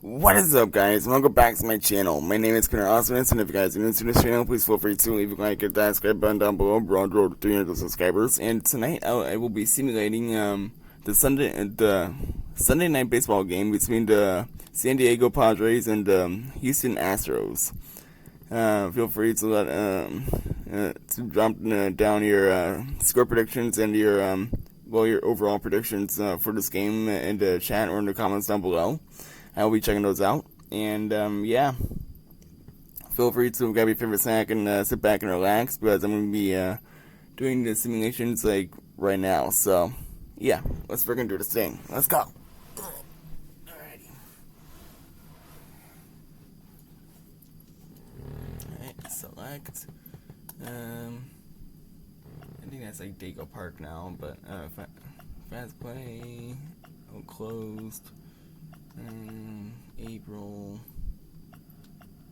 What is up, guys? Welcome back to my channel. My name is Connor Awesomeness, and if you guys are new to this channel, please feel free to leave a like, hit that subscribe button down below. We're on the road to 300 subscribers, and tonight I will be simulating the Sunday night baseball game between the San Diego Padres and the Houston Astros. Feel free to drop down your score predictions and your overall predictions for this game in the chat or in the comments down below. I'll be checking those out, and yeah, feel free to grab your favorite snack and sit back and relax, because I'm going to be doing the simulations like right now. So yeah, let's freaking do this thing. Let's go. Alrighty. Alright, select. I think that's like Dago Park now, but fast play, closed. April,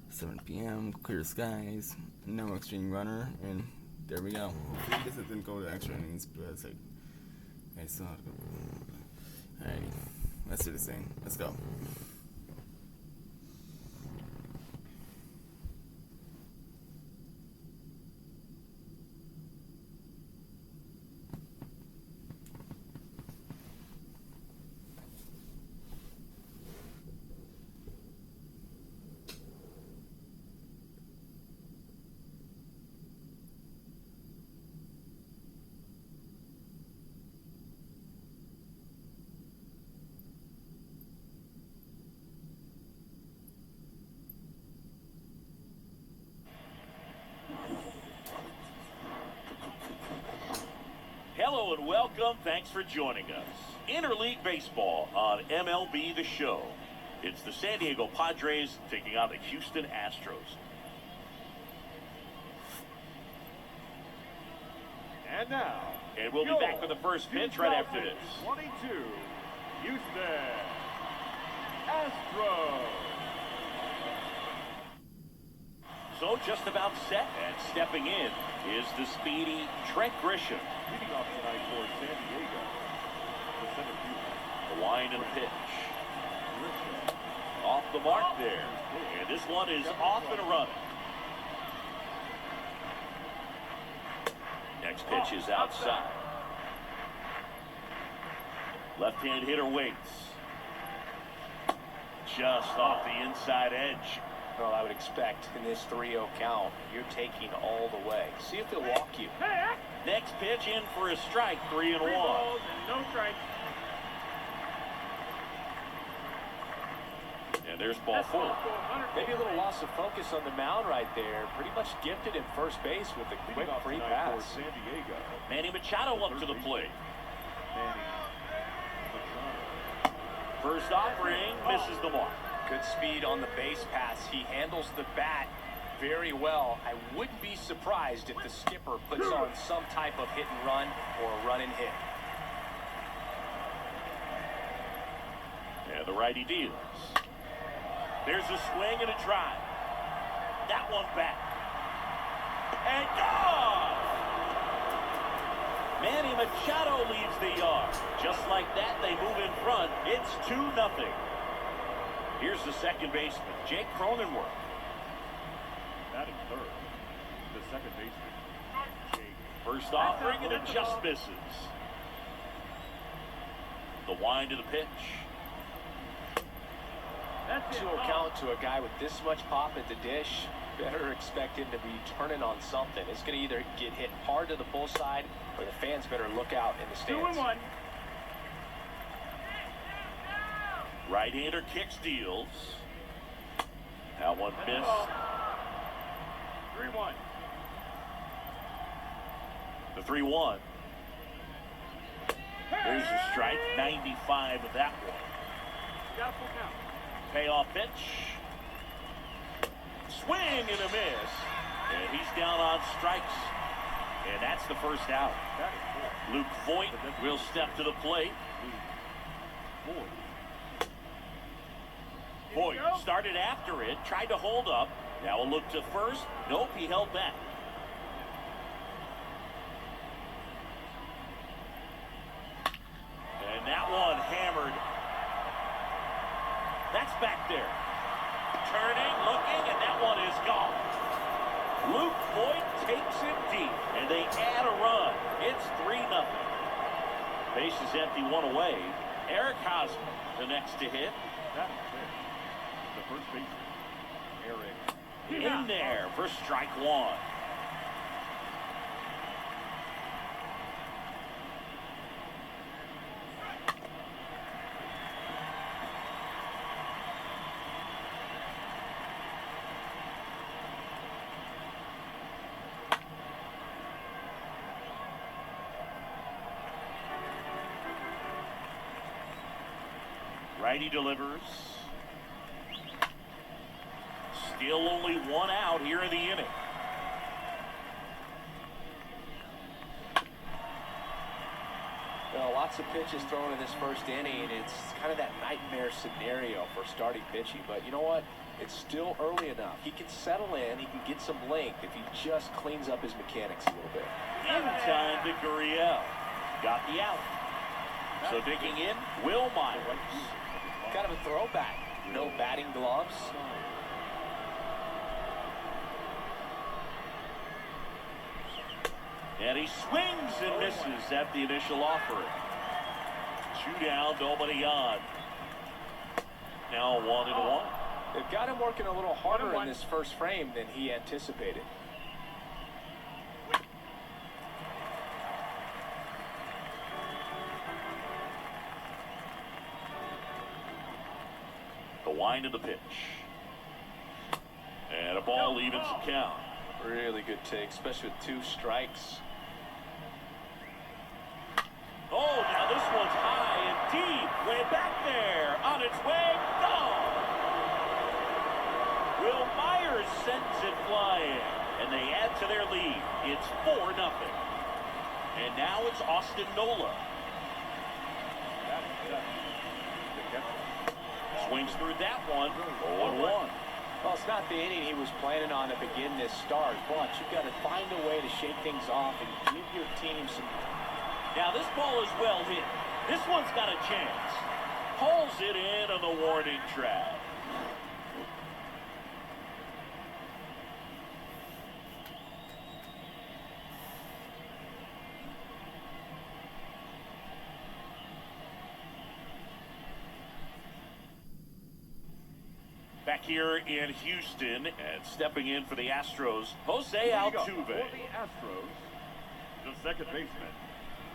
7 p.m., clear skies, no extreme runner, and there we go. I guess it didn't go to extra innings, but it's like, I still have to go. Alrighty, let's do this thing. Let's go. Hello and welcome. Thanks for joining us. Interleague Baseball on MLB The Show. It's the San Diego Padres taking on the Houston Astros. And now, And we'll be back with the first pitch right after this. 22, Houston Astros. So just about set, and stepping in is the speedy Trent Grisham. Leading off tonight for San Diego, the center fielder. The line and the pitch. Off the mark there. And this one is off and running. Next pitch is outside. Left-hand hitter waits. Just off the inside edge. Well, I would expect in this 3-0 count, you're taking all the way. See if he'll walk you. Next pitch in for a strike, 3-1. 3 balls and no strikes. And there's ball 4. Maybe a little loss of focus on the mound right there. Pretty much gifted in first base with a quick free pass. For San Diego. Manny Machado up to the plate. Manny Machado. First offering misses the mark. Good speed on the base pass. He handles the bat very well. I wouldn't be surprised if the skipper puts on some type of hit and run or a run and hit. And the righty deals. There's a swing and a drive. That one back. And gone! Manny Machado leaves the yard. Just like that, they move in front. It's 2-0. Here's the second baseman, Jake Cronenworth. Batting third, the second baseman, Jake. First offering, and it just misses. The wind of the pitch. 2-0 count to a guy with this much pop at the dish. Better expect him to be turning on something. It's going to either get hit hard to the pull side, or the fans better look out in the stands. 2-1. Right-hander kicks, deals. That one missed. 3-1. The 3-1. There's a strike, 95 of that one. You got a full count. Payoff pitch. Swing and a miss. And he's down on strikes. And that's the first out. That is four. Luke Voigt will step to the plate. Voigt started after it, tried to hold up. Now a look to first. Nope, he held back. And that one hammered. That's back there. Turning, looking, and that one is gone. Luke Boyd takes it deep, and they add a run. It's 3-0. Base is empty, one away. Eric Hosmer, the next to hit. That is it. The first baseman, Eric. In there for strike one. Righty delivers. Still only one out here in the inning. Well, lots of pitches thrown in this first inning. It's kind of that nightmare scenario for starting pitching. But you know what? It's still early enough. He can settle in. He can get some length if he just cleans up his mechanics a little bit. In time to Gurriel. Got the out. So digging in, Will Myers. Kind of a throwback. No batting gloves. And he swings and misses at the initial offering. 2 down, nobody on. Now 1-1. They've got him working a little harder in this first frame than he anticipated. The wind of the pitch. And a ball evens the count. Really good take, especially with 2 strikes. Oh, now this one's high and deep. Way back there. On its way. Gone. Will Myers sends it flying. And they add to their lead. It's 4-0. And now it's Austin Nola. Swings through that one. 0-1. Well, it's not the inning he was planning on to begin this start, but you've got to find a way to shake things off and give your team some... Now this ball is well hit. This one's got a chance. Pulls it in on the warning track. Back here in Houston and stepping in for the Astros, Jose Altuve. For the Astros, the second baseman,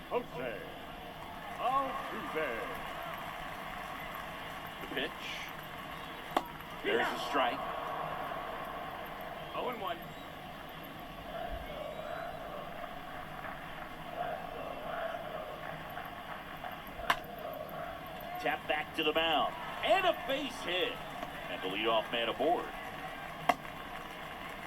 Jose Altuve. The pitch. There's a strike. 0-1. Tap back to the mound. And a base hit. And the leadoff man aboard.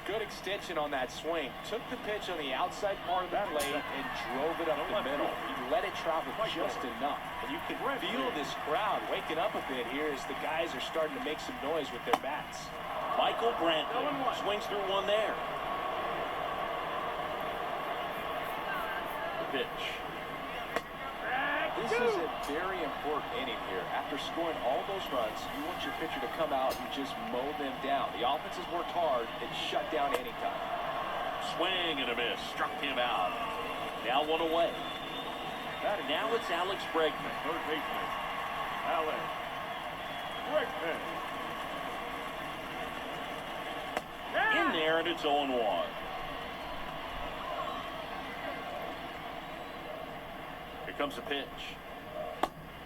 Good extension on that swing. Took the pitch on the outside part of the plate and drove it up the middle. He let it travel just enough. And you can feel this crowd waking up a bit here as the guys are starting to make some noise with their bats. Michael Brantley swings through one there. The pitch. This is a very important inning here. After scoring all those runs, you want your pitcher to come out and just mow them down. The offense has worked hard and shut down anytime. Swing and a miss. Struck him out. Now one away. Now it's Alex Bregman. Third baseman, Alex Bregman. In there, and it's 0-1. Here comes the pitch.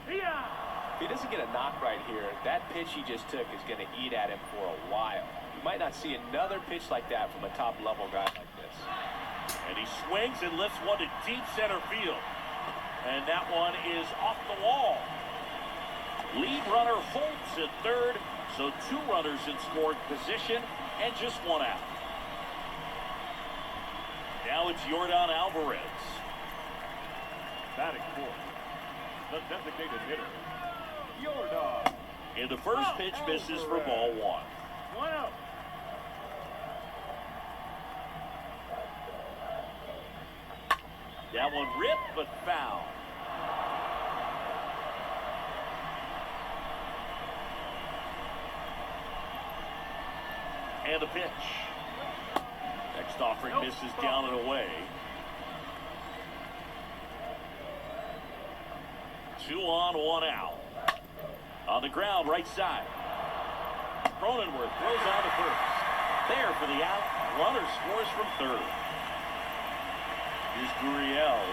If he doesn't get a knock right here, that pitch he just took is going to eat at him for a while. You might not see another pitch like that from a top-level guy like this. And he swings and lifts one to deep center field. And that one is off the wall. Lead runner holds at third, so 2 runners in scoring position and just 1 out. Now it's Yordan Alvarez. Batting fourth, the designated hitter, Yordan. And the first pitch misses for ball 1. 1 out. That one ripped but foul. And the pitch. Next offering misses down and away. 2 on, 1 out. On the ground, right side. Cronenworth throws on to first. There for the out. Runner scores from third. Here's Gurriel.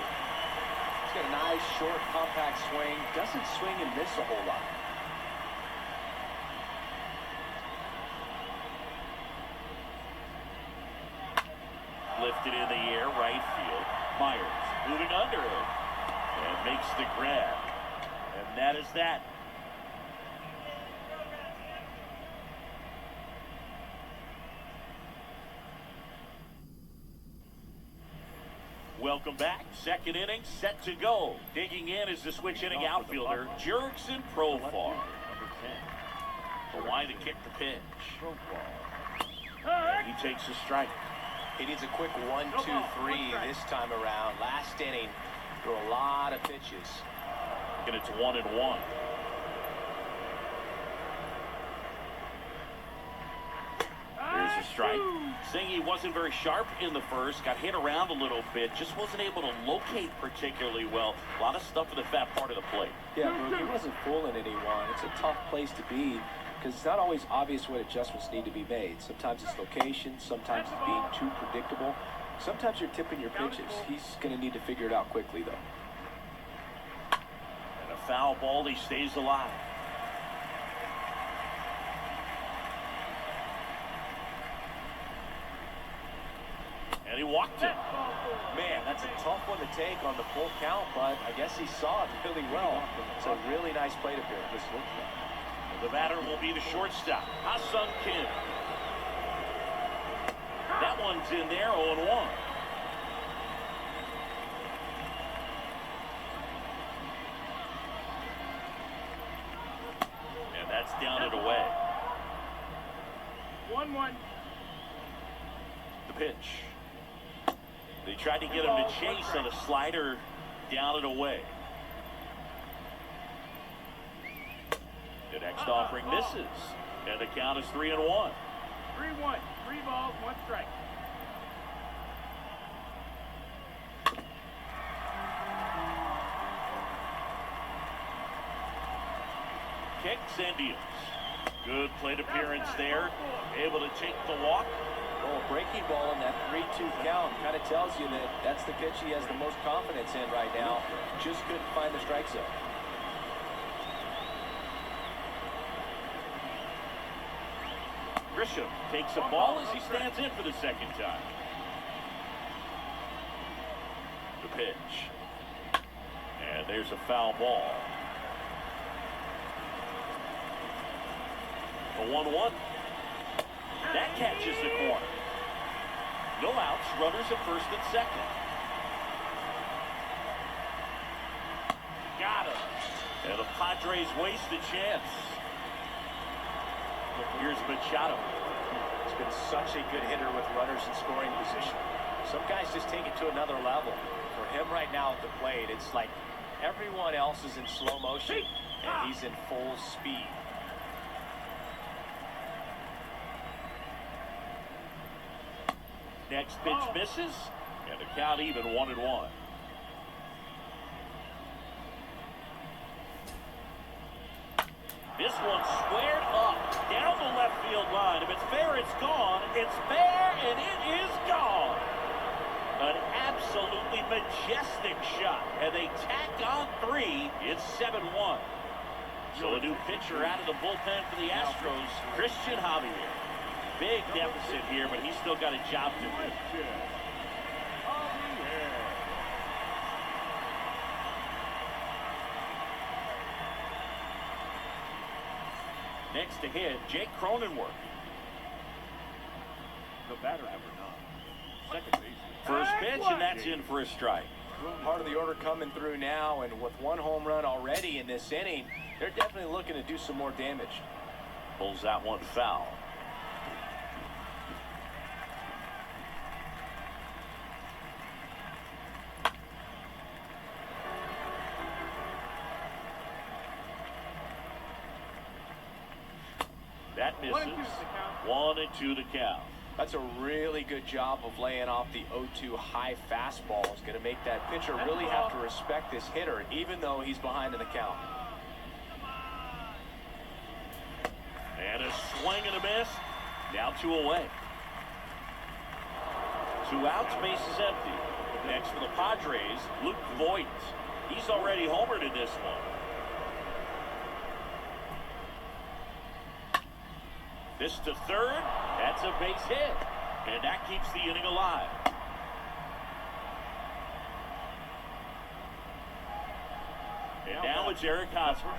He's got a nice, short, compact swing. Doesn't swing and miss a whole lot. Lifted in the air, right field. Myers moving under it. And makes the grab. And that is that. Welcome back. Second inning set to go. Digging in is the switch inning outfielder, Jurickson Profar. The line to kick the pitch. And he takes a strike. He needs a quick 1, 2, 3 this time around. Last inning, threw a lot of pitches. And it's 1-1. There's a strike. Singy wasn't very sharp in the first. Got hit around a little bit. Just wasn't able to locate particularly well. A lot of stuff in the fat part of the plate. Yeah, Brooke, he wasn't fooling anyone. It's a tough place to be because it's not always obvious what adjustments need to be made. Sometimes it's location. Sometimes it's being too predictable. Sometimes you're tipping your pitches. He's going to need to figure it out quickly, though. And a foul ball. He stays alive. And he walked it. Man, that's a tough one to take on the full count, but I guess he saw it really well. It's a really nice plate appearance. The batter will be the shortstop, Ha-Sung Kim. That one's in there, 0-1. And that's down and away. 1-1. The pitch. They tried to get him to chase on a slider down and away. The next offering misses. And the count is 3-1. 3-1. 3 balls, 1 strike. Kicks and deals. Good plate appearance there. Able to take the walk. Oh, a breaking ball in that 3-2 count kind of tells you that that's the pitch he has the most confidence in right now. Just couldn't find the strike zone. Grisham takes a ball as he stands in for the second time. The pitch. And there's a foul ball. The 1-1. That catches the corner. No outs, runners at first and second. Got him. And the Padres waste a chance. Here's Machado. He's been such a good hitter with runners in scoring position. Some guys just take it to another level. For him right now at the plate, it's like everyone else is in slow motion, and he's in full speed. Next pitch misses, and the count even 1-1. This one squared up down the left field line. If it's fair, it's gone. It's fair, and it is gone. An absolutely majestic shot. And they tack on 3. It's 7-1. So a new pitcher out of the bullpen for the Astros, Christian Javier. Big deficit here, but he's still got a job to do. Next to hit, Jake Cronenworth. The batter number 9. Second base. First pitch, and that's in for a strike. Part of the order coming through now, and with 1 home run already in this inning, they're definitely looking to do some more damage. Pulls that one foul. That misses. 1-2 the count. That's a really good job of laying off the 0-2 high fastball. It's going to make that pitcher really have to respect this hitter, even though he's behind in the count. And a swing and a miss. Now 2 away. 2 outs, bases empty. Next for the Padres, Luke Voigt. He's already homered in this one. This to third. That's a base hit. And that keeps the inning alive. And now it's Eric Hosmer.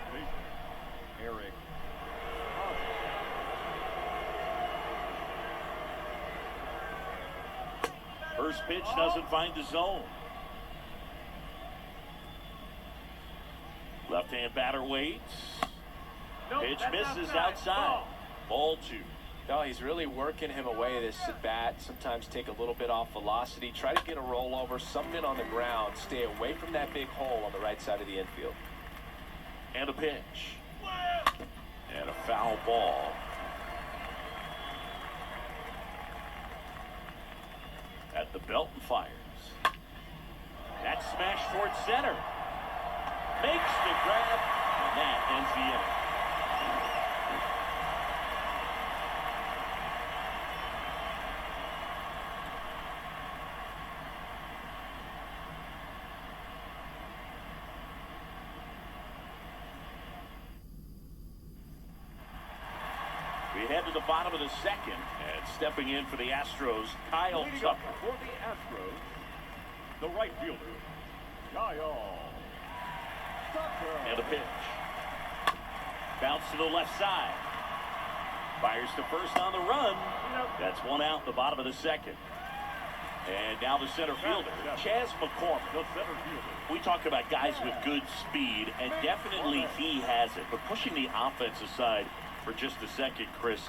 Eric. First pitch doesn't find the zone. Left-hand batter waits. Pitch misses outside. Ball 2. No, he's really working him away this at bat. Sometimes take a little bit off velocity. Try to get a rollover, something on the ground. Stay away from that big hole on the right side of the infield. And a pitch. And a foul ball. At the belt and fires. That smash towards center. Makes the grab, and that ends the inning. We head to the bottom of the second, and stepping in for the Astros, Kyle Leading up Tucker. for the Astros, the right fielder, Kyle Tucker. And a pitch. Bounce to the left side. Fires to first on the run. That's 1 out in the bottom of the second. And now the center fielder, Chas McCormick. The center fielder. We talk about guys with good speed, and definitely he has it. But pushing the offense aside for just a second, Chris,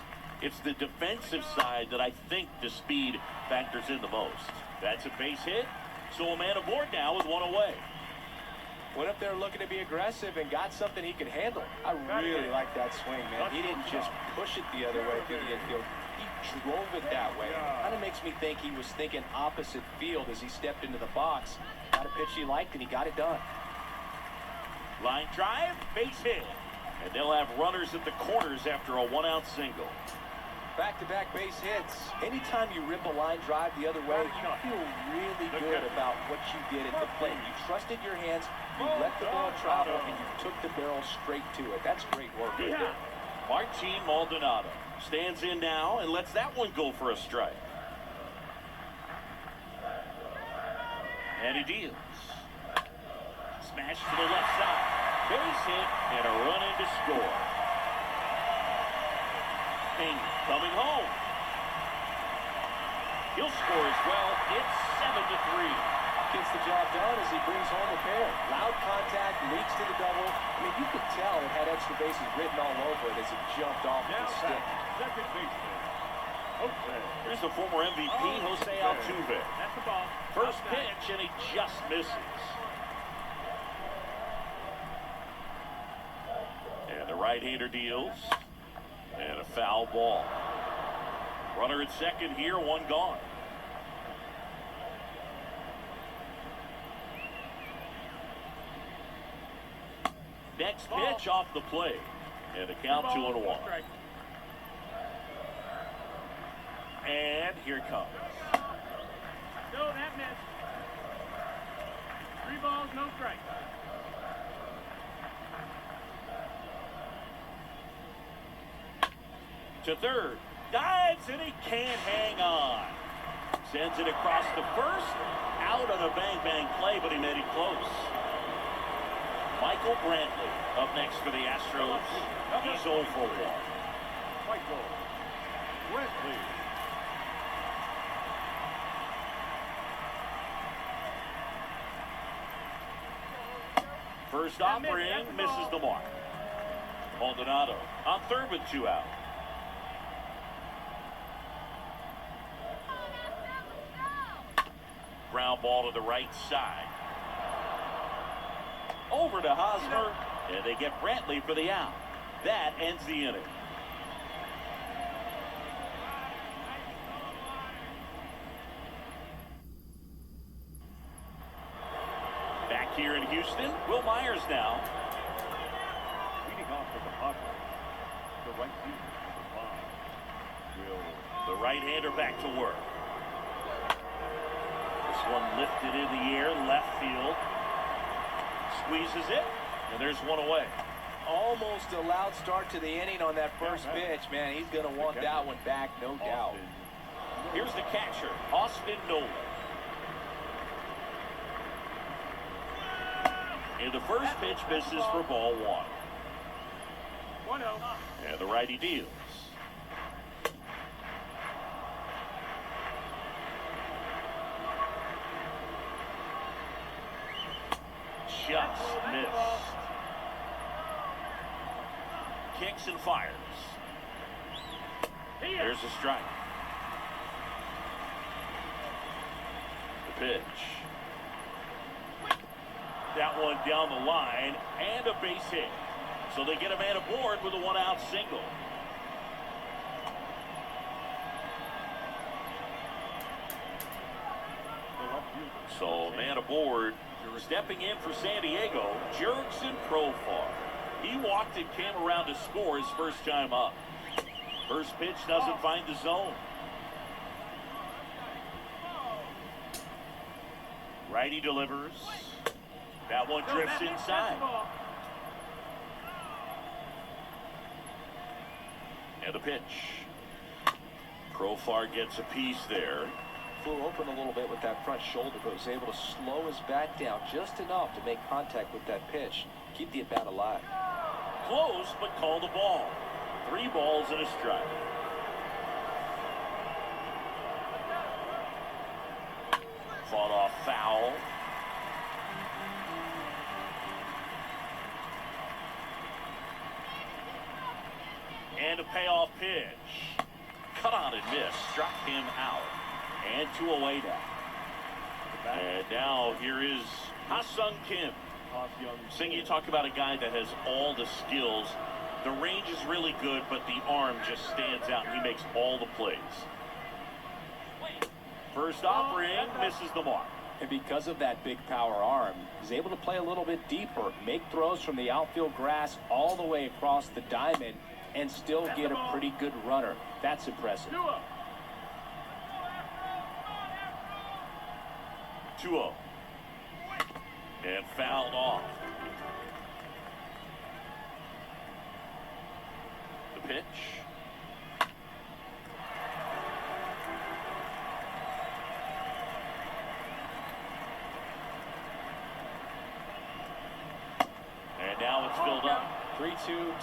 it's the defensive side that I think the speed factors in the most. That's a base hit, so a man aboard now with 1 away. Went up there looking to be aggressive and got something he could handle. I really like that swing, man. He didn't just push it the other way through the infield. He drove it that way. Kind of makes me think he was thinking opposite field as he stepped into the box. Got a pitch he liked, and he got it done. Line drive, base hit. And they'll have runners at the corners after a 1-out single. Back-to-back base hits. Anytime you rip a line drive the other way, you feel really good about what you did at the plate. You trusted your hands, you let the ball travel, and you took the barrel straight to it. That's great work. Good hit. Martin Maldonado stands in now and lets that one go for a strike. And he deals. Smash to the left side. Base hit and a run in to score. King coming home. He'll score as well. It's 7-3. Gets the job done as he brings home a pair. Loud contact, leaks to the double. I mean, you could tell it had extra bases written all over it as it jumped off Now the stick. second baseman, Jose. Here's the former MVP, Jose Altuve. That's the ball. First pitch, and he just misses. And the right-hander deals. And a foul ball. Runner at second here, 1 gone. Next pitch off the plate. And a count 2-1. And here it comes. No, that missed. 3 balls, no strike. To third. Dives and he can't hang on. Sends it across the first. Out on a bang-bang play, but he made it close. Michael Brantley up next for the Astros. He's 0 for 1. Michael Brantley. First offering misses the mark. Maldonado on third with 2 out. Ground ball to the right side. Over to Hosmer, and they get Brantley for the out. That ends the inning. here in Houston. Will Myers now. Leading off for the Padres, the right fielder, number 5, The right-hander back to work. This one lifted in the air, left field. Squeezes it, and there's one away. Almost a loud start to the inning on that first pitch, man. He's going to want that one back, no doubt. Here's the catcher, Austin Nola. And the first pitch misses for ball 1. 1-0. And the righty deals. Just missed. Kicks and fires. There's a strike. The pitch. That one down the line and a base hit. So they get a man aboard with a 1-out single. So man aboard. Stepping in for San Diego, Jurickson Profar. He walked and came around to score his first time up. First pitch doesn't find the zone. Righty delivers. That one drifts inside. And the pitch. Profar gets a piece there. Flew open a little bit with that front shoulder, but was able to slow his back down just enough to make contact with that pitch. Keep the at-bat alive. Close, but call the ball. 3 balls and a strike. Fought off foul. And a payoff pitch. Cut on and missed. Struck him out. And 2 away now. And now here is Ha-Sung Kim. Sing, you talk about a guy that has all the skills. The range is really good, but the arm just stands out, and he makes all the plays. First offering misses the mark. And because of that big power arm, he's able to play a little bit deeper, make throws from the outfield grass all the way across the diamond, and still get a pretty good runner. That's impressive. 2-0. And fouled off. The pitch. And now it's filled up. 3-2,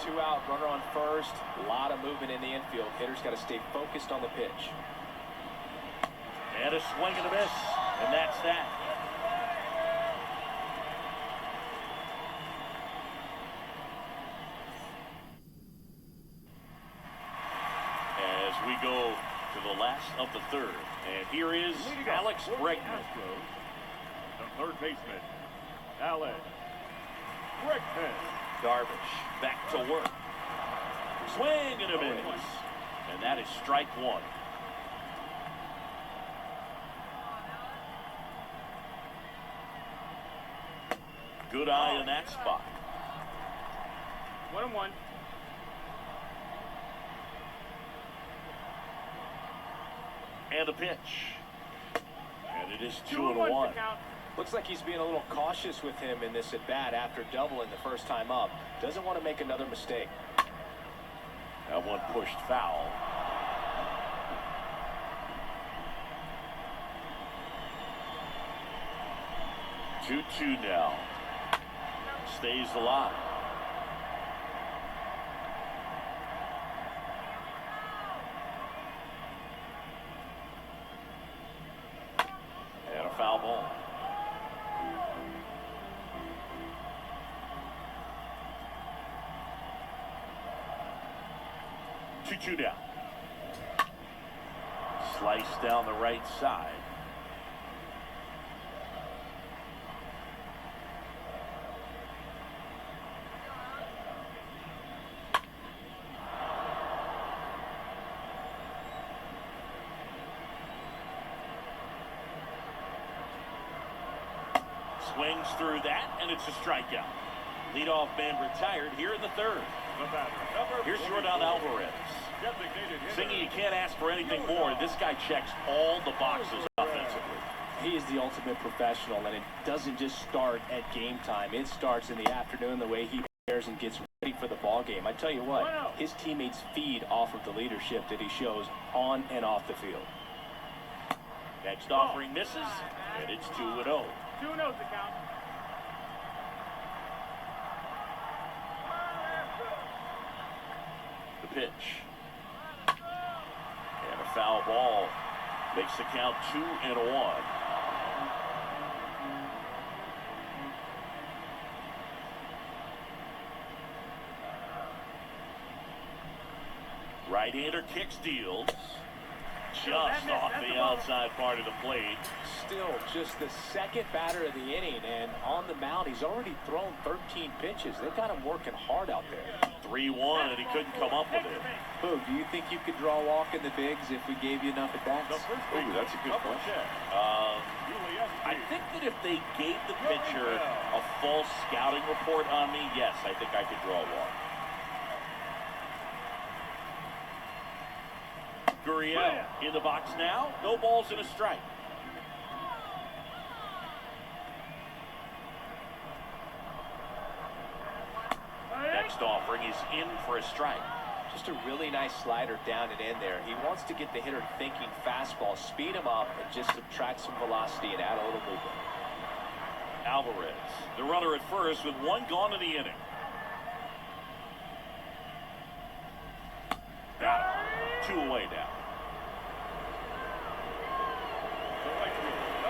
2 out, runner on first. A lot of movement in the infield. Hitter's got to stay focused on the pitch. And a swing and a miss. And that's that. As we go to the last of the third. And here is Alex Bregman. Astros, the third baseman, Alex Bregman. Darvish back to work. Swing and a miss. And that is strike 1. Good eye in that spot. 1-1. And a pitch. And it is 2-1. Looks like he's being a little cautious with him in this at-bat after doubling the first time up. Doesn't want to make another mistake. That one pushed foul. Two now. Stays alive. And a foul ball. Two down. Slice down the right side. Swings through that, and it's a strikeout. Leadoff man retired here in the third. The batter, number Here's 44, Jordan Alvarez. designated hitter. Singy, you can't ask for anything more. This guy checks all the boxes offensively. He is the ultimate professional, and it doesn't just start at game time. It starts in the afternoon the way he prepares and gets ready for the ball game. I tell you what, his teammates feed off of the leadership that he shows on and off the field. Next offering misses, and it's 2-0. 2-0 the count. The pitch. And a foul ball makes the count 2-1. Right-hander kicks, deals. Just off the outside part of the plate. Still just the second batter of the inning, and on the mound, he's already thrown 13 pitches. They've got him working hard out there. 3-1, and he couldn't come up with it. Boo, do you think you could draw a walk in the bigs if we gave you enough at bats? Ooh, that's a good question. I think that if they gave the pitcher a false scouting report on me, yes, I think I could draw a walk. Gurriel in the box now. No balls and a strike. Next offering is in for a strike. Just a really nice slider down and in there. He wants to get the hitter thinking fastball, speed him up, and just subtract some velocity and add a little movement. Alvarez, the runner at first with one gone in the inning. Got him. 2 away now.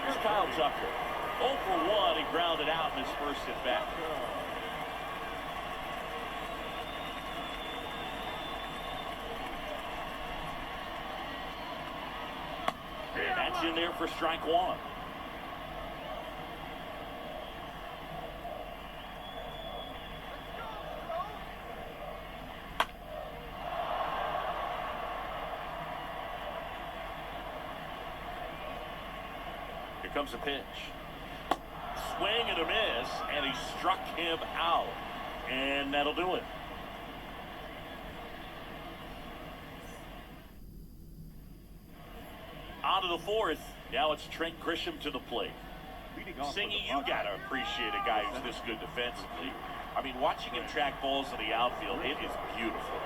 Here's Kyle Tucker. 0 for 1. He grounded out in his first at bat. And that's in there for strike 1. Here comes a pitch. Swing and a miss, and he struck him out. And that'll do it. On to the fourth. Now it's Trent Grisham to the plate. Singy, you got to appreciate a guy who's this good defensively. I mean, watching him track balls in the outfield, it is beautiful.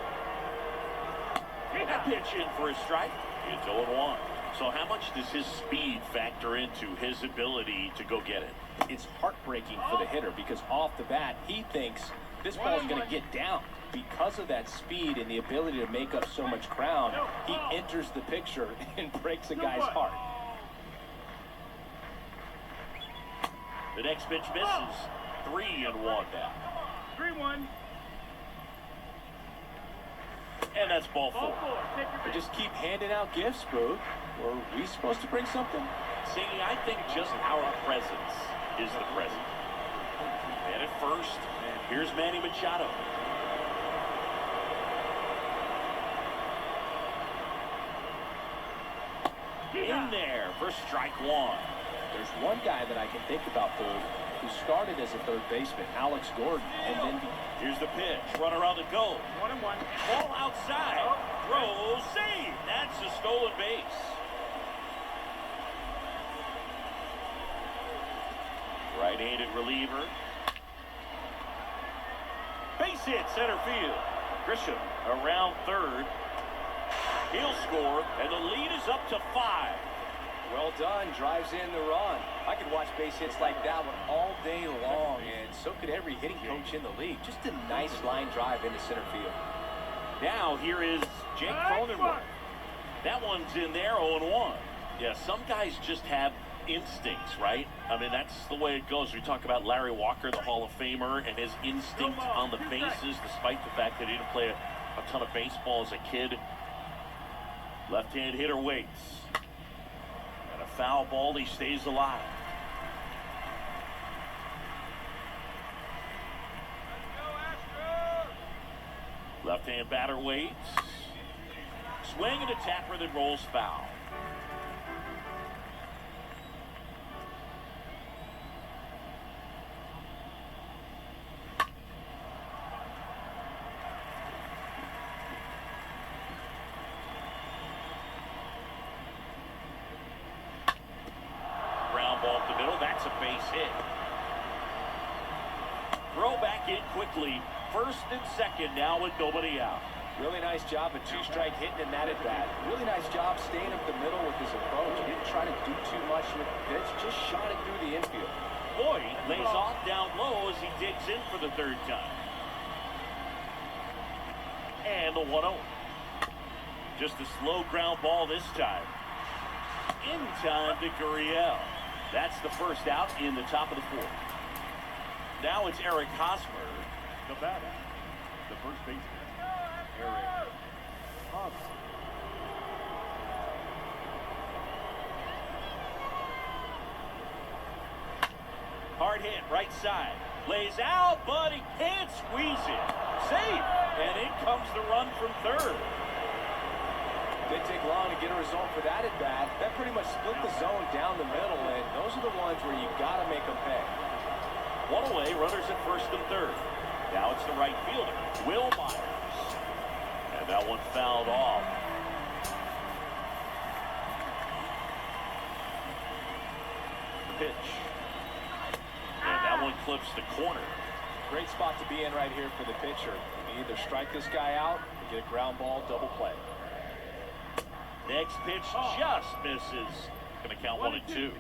That pitch in for a strike. It's 0-1. So how much does his speed factor into his ability to go get it? It's heartbreaking for the hitter because off the bat, he thinks this ball's going to get down. Because of that speed and the ability to make up so much ground, he enters the picture and breaks a guy's heart. The next pitch misses. 3-1 now. 3-1. And that's ball 4. We just keep handing out gifts, Boo. Were we supposed to bring something? Singy, I think just our presence is the present. And at first, here's Manny Machado. In there for strike 1. There's one guy that I can think about, Boo, who started as a third baseman, Alex Gordon, and then here's the pitch. Runner on the go. 1-1. Ball outside. Throw, save. That's a stolen base. Right-handed reliever. Base hit center field. Grisham around third. He'll score, and the lead is up to 5. well done, drives in the run. I could watch base hits like that one all day long, and so could every hitting coach in the league. Just a nice line drive into center field. Now here is Jake Cronenworth. That one's in there, 0-1. Yeah, some guys just have instincts, right? I mean, that's the way it goes. We talk about Larry Walker, the Hall of Famer, and his instinct on the bases, despite the fact that he didn't play a ton of baseball as a kid. Left-hand hitter waits. And a foul ball, he stays alive. Left-hand batter waits. Swing and a tapper that rolls foul. hit. Throw back in quickly. First and second now with nobody out. Really nice job at two-strike hitting in that at-bat. Really nice job staying up the middle with his approach. He didn't try to do too much with the pitch, just shot it through the infield. Boyd lays off down low as he digs in for the third time. And the 1-0. Just a slow ground ball this time. In time to Gurriel. That's the first out in the top of the fourth. Now it's Eric Hosmer. The batter, the first baseman, Eric Hosmer. Hard hit, right side. Lays out, but he can't squeeze it. Safe. And in comes the run from third. Didn't take long to get a result for that at-bat. That pretty much split the zone down the middle, and those are the ones where you got to make them pay. One away, runners at first and third. Now it's the right fielder, Will Myers. And that one fouled off. The pitch. And that one clips the corner. Great spot to be in right here for the pitcher. You can either strike this guy out or get a ground ball double play. Next pitch just misses. Going to count 1-2.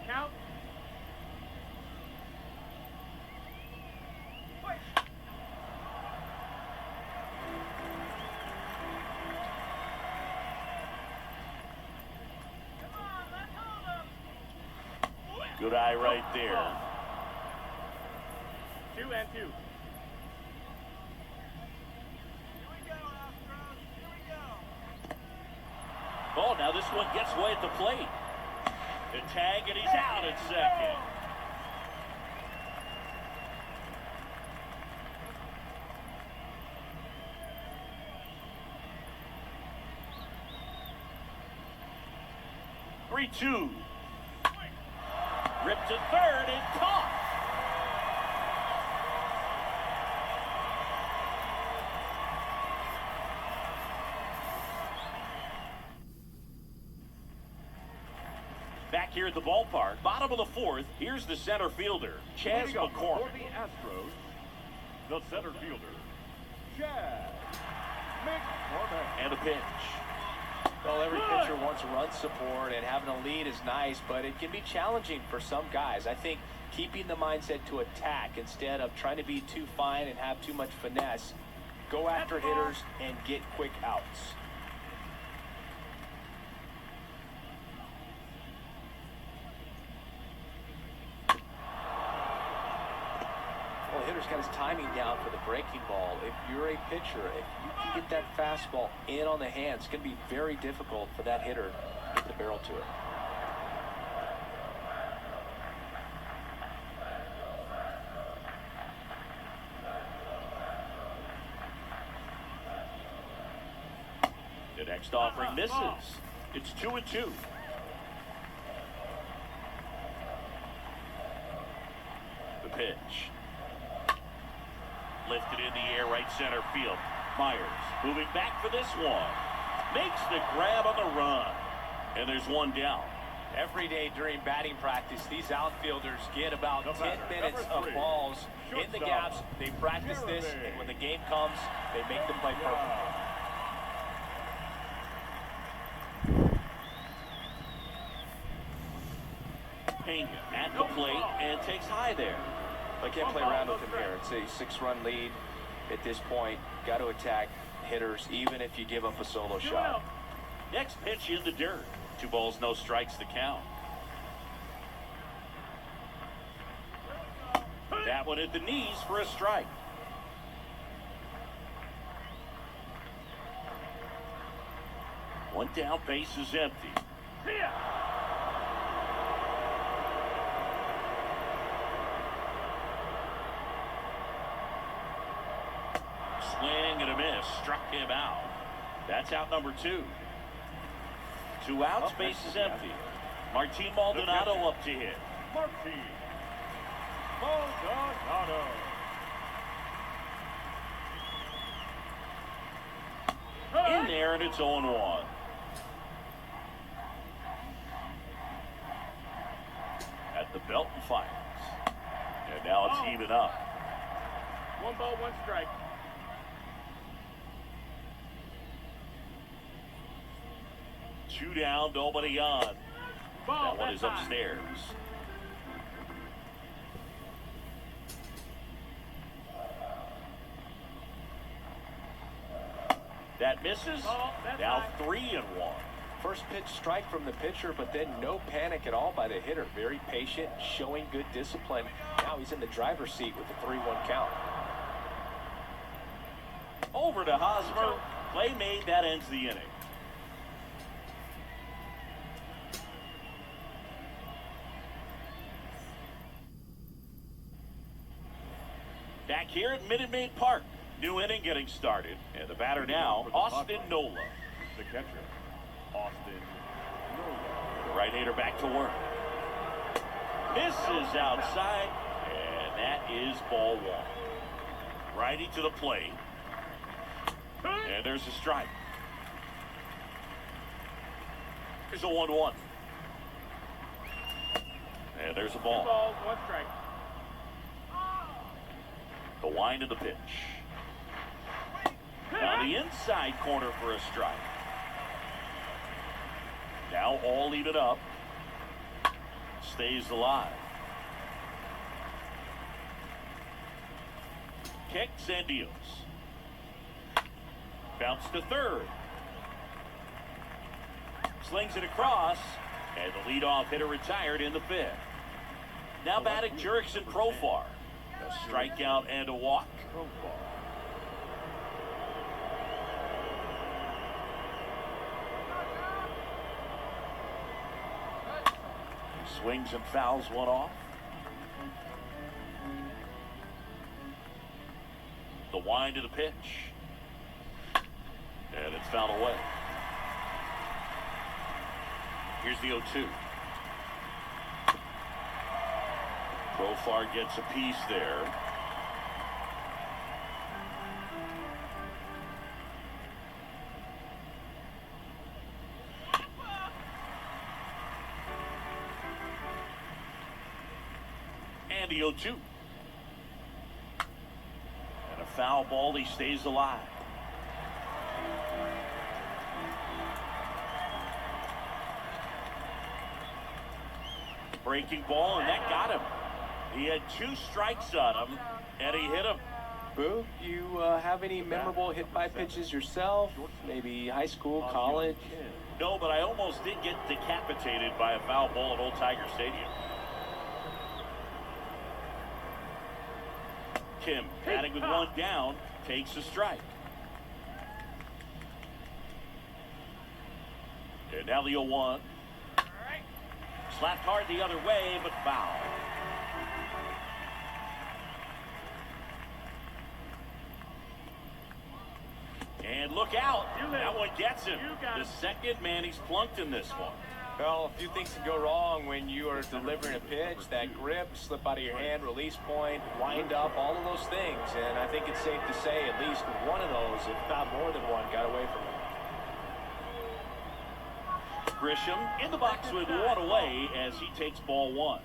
Good eye right there. 2-2. Here we go, Astros. Here we go. Oh, now this one gets away at the plate. The tag, and he's out at second. Three-two. Ripped to third and caught. Back here at the ballpark, bottom of the fourth, here's the center fielder, Chaz McCormick. For the Astros, the center fielder, Chaz McCormick. And a pitch. Well, every pitcher wants run support, and having a lead is nice, but it can be challenging for some guys. I think keeping the mindset to attack instead of trying to be too fine and have too much finesse, go after hitters and get quick outs. Well, the hitter's got his timing down for the breaking ball. If you're a pitcher, if you can get that fastball in on the hand, it's going to be very difficult for that hitter to get the barrel to it. The next offering misses. It's 2-2. The pitch. Lifted in the air, right center field. Myers moving back for this one. Makes the grab on the run. And there's one down. Every day during batting practice, these outfielders get about 10 minutes of balls in the gaps. They practice this, and when the game comes, they make the play perfect. Pena at the plate and takes high there. I can't play around with him here. It's a 6-run lead at this point. Got to attack hitters, even if you give up a solo shot. Next pitch in the dirt. 2 balls, no strikes to count. That one at the knees for a strike. One down, base is empty. Swing and a miss, struck him out. That's out number 2. 2 outs, base is empty. Martin Maldonado up to hit. Martin Maldonado. In there, and it's 0-1. At the belt and fires. Now it's even up. 1 ball, 1 strike. Two down, nobody on. Ball, That one is that's high. upstairs. That misses. Ball, that's Now high. 3-1. First pitch strike from the pitcher, but then no panic at all by the hitter. Very patient, showing good discipline. Now he's in the driver's seat with the 3-1 count. Over to Hosmer. Play made. That ends the inning. Back here at Minute Maid Park. New inning getting started. And the batter now, Austin Nola. The catcher, Austin Nola. The right-hander back to work. Misses outside. And that is ball 1. Righty to the plate. And there's a strike. There's a 1-1. And there's a 2 ball. balls, 1 strike. The wind of the pitch. Now the inside corner for a strike. Now all even up. Stays alive. Kicks and deals. Bounce to third. Slings it across. And the leadoff hitter retired in the 5th. Now batting Jurickson Profar. A strikeout and a walk. Swings and fouls one off. The wind of the pitch. And it's fouled away. Here's the 0-2. Profar gets a piece there. And the 0-2. And a foul ball, he stays alive. Breaking ball, and that got him. He had 2 strikes on him, and he hit him. Boo, you have any memorable hit-by pitches yourself? Maybe high school, college? No, but I almost did get decapitated by a foul ball at Old Tiger Stadium. Kim, batting with 1 down, takes a strike. And now the 0-1. Slapped hard the other way, but foul. And look out. That one gets him. The second man he's plunked in this one. Well, a few things can go wrong when you are delivering a pitch. That grip, slip out of your hand, release point, wind up, all of those things. And I think it's safe to say at least one of those, if not more than one, got away from him. Grisham in the box with 1 away as he takes ball 1.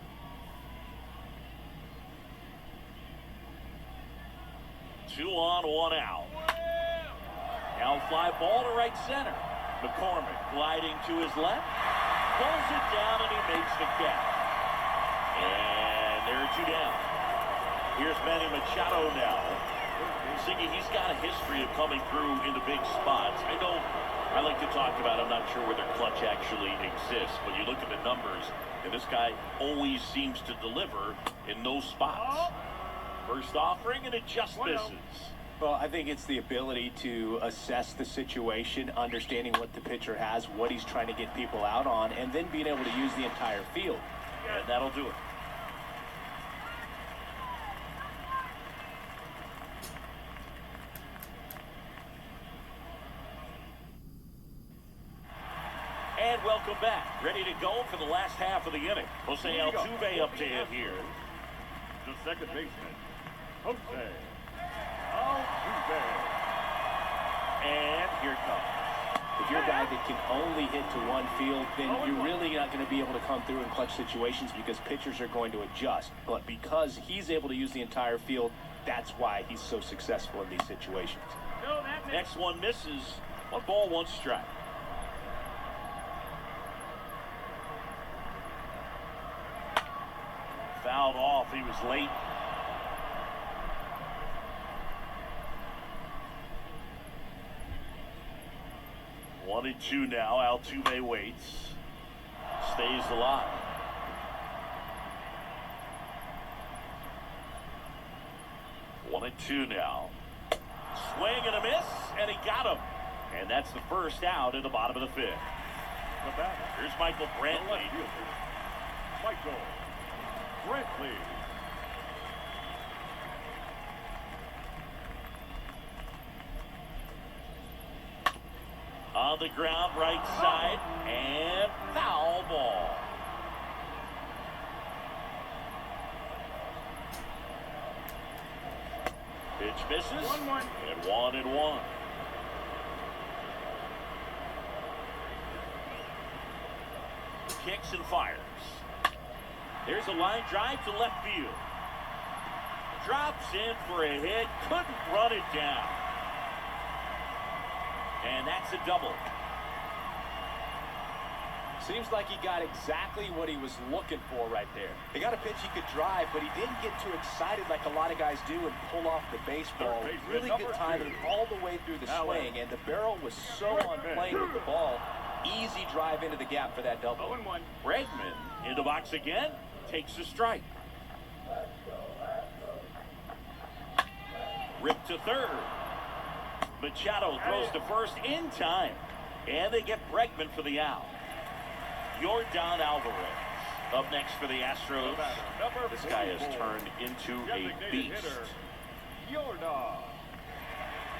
Two on, 1 out. Now fly ball to right center. McCormick gliding to his left. Pulls it down and he makes the catch. And there are 2 down. Here's Manny Machado now. Siggy, he's got a history of coming through in the big spots. I like to talk about, I'm not sure whether clutch actually exists, but you look at the numbers, and this guy always seems to deliver in those spots. First offering, and it just misses. Well, I think it's the ability to assess the situation, understanding what the pitcher has, what he's trying to get people out on, and then being able to use the entire field. And that'll do it. And welcome back. Ready to go for the last half of the inning. Jose Altuve up to hit here. The second baseman, Jose Altuve. And here it comes. If you're a guy that can only hit to one field, then you're really not going to be able to come through in clutch situations because pitchers are going to adjust. But because he's able to use the entire field, that's why he's so successful in these situations. Next one misses. 1 ball, 1 strike. Fouled off. He was late. One and 2 now. Altuve waits. Stays alive. One and 2 now. Swing and a miss, and he got him. And that's the first out in the bottom of the 5th. Here's Michael Brantley. Michael Brantley. On the ground, right side, and foul ball. Pitch misses, and 1-1. Kicks and fires. There's a line drive to left field. Drops in for a hit, couldn't run it down. And that's a double. Seems like he got exactly what he was looking for right there. He got a pitch he could drive, but he didn't get too excited like a lot of guys do and pull off the baseball. Really good timing all the way through the swing, and the barrel was so on plane with the ball. Easy drive into the gap for that double. 0-1. Bregman in the box again, takes a strike. Ripped to third. Machado throws to first in time, and they get Bregman for the out. Yordan Alvarez up next for the Astros. This guy has turned into a beast. Yordan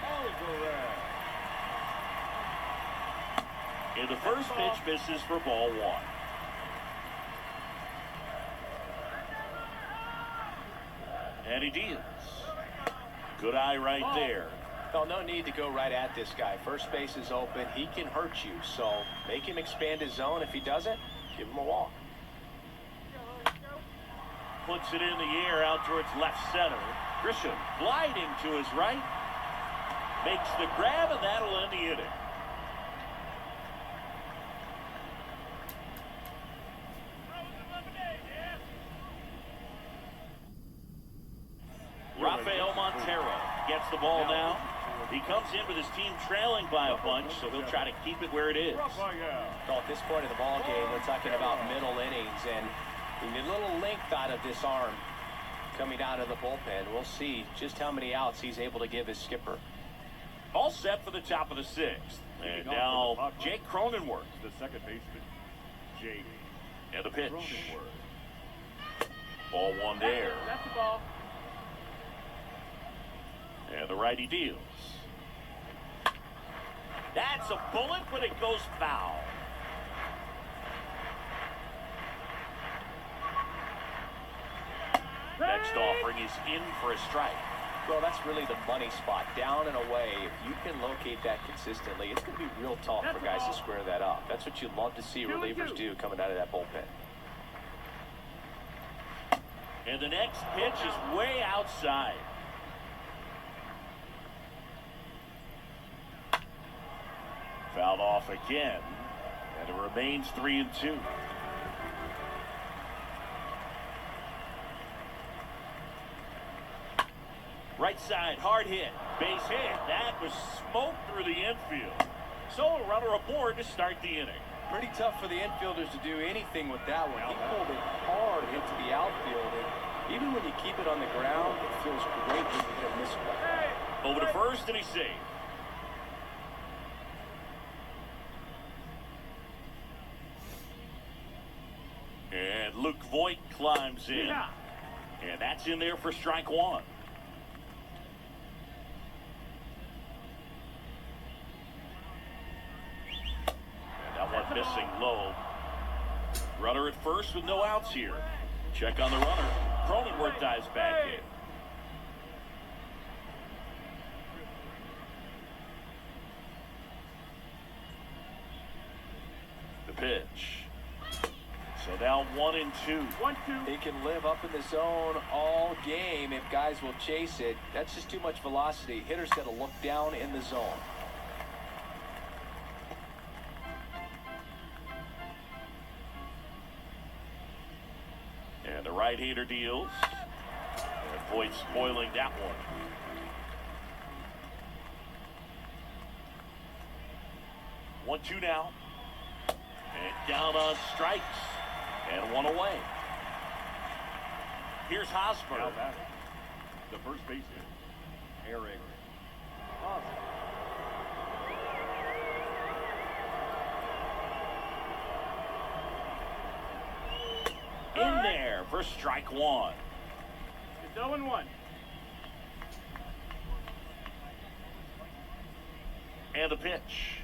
Alvarez. And the first pitch misses for ball 1. And he deals. Good eye right there. Well, no need to go right at this guy. First base is open. He can hurt you. So make him expand his zone. If he doesn't, give him a walk. Puts it in the air out towards left center. Grisham gliding to his right. Makes the grab, and that'll end the inning. Rafael Montero gets the ball now. He comes in with his team trailing by a bunch, so he'll try to keep it where it is. Well, at this point of the ball game, we're talking about middle innings, and we need a little length out of this arm coming out of the bullpen. We'll see just how many outs he's able to give his skipper. All set for the top of the 6th. And now Jake Cronenworth. The second baseman, Jake. And the pitch. Cronenworth. Ball 1 there. That's the ball. And the righty deals. That's a bullet, but it goes foul. Next offering is in for a strike. Well, that's really the money spot. Down and away, if you can locate that consistently, it's going to be real tough for guys to square that up. That's what you love to see relievers do coming out of that bullpen. And the next pitch is way outside. Fouled off again, and it remains 3-2. Right side, hard hit, base hit. That was smoked through the infield. So a runner aboard to start the inning. Pretty tough for the infielders to do anything with that one. He pulled it hard into the outfield, and even when you keep it on the ground, it feels great when you hit a missed one. Over to first, and he's safe. And Luke Voigt climbs in. And that's in there for strike 1. And that one missing low. Runner at first with no outs here. Check on the runner. Cronenworth dives back in. The pitch. So now 1-2. 1-2. He can live up in the zone all game if guys will chase it. That's just too much velocity. Hitter's got to look down in the zone. And the right-hander deals. And Voigt spoiling that one. 1-2 now. And down on strikes. And one away. Here's Now Hosmer. batting, the first baseman, Eric Hosmer. In there for strike one. It's 0-1. And the pitch.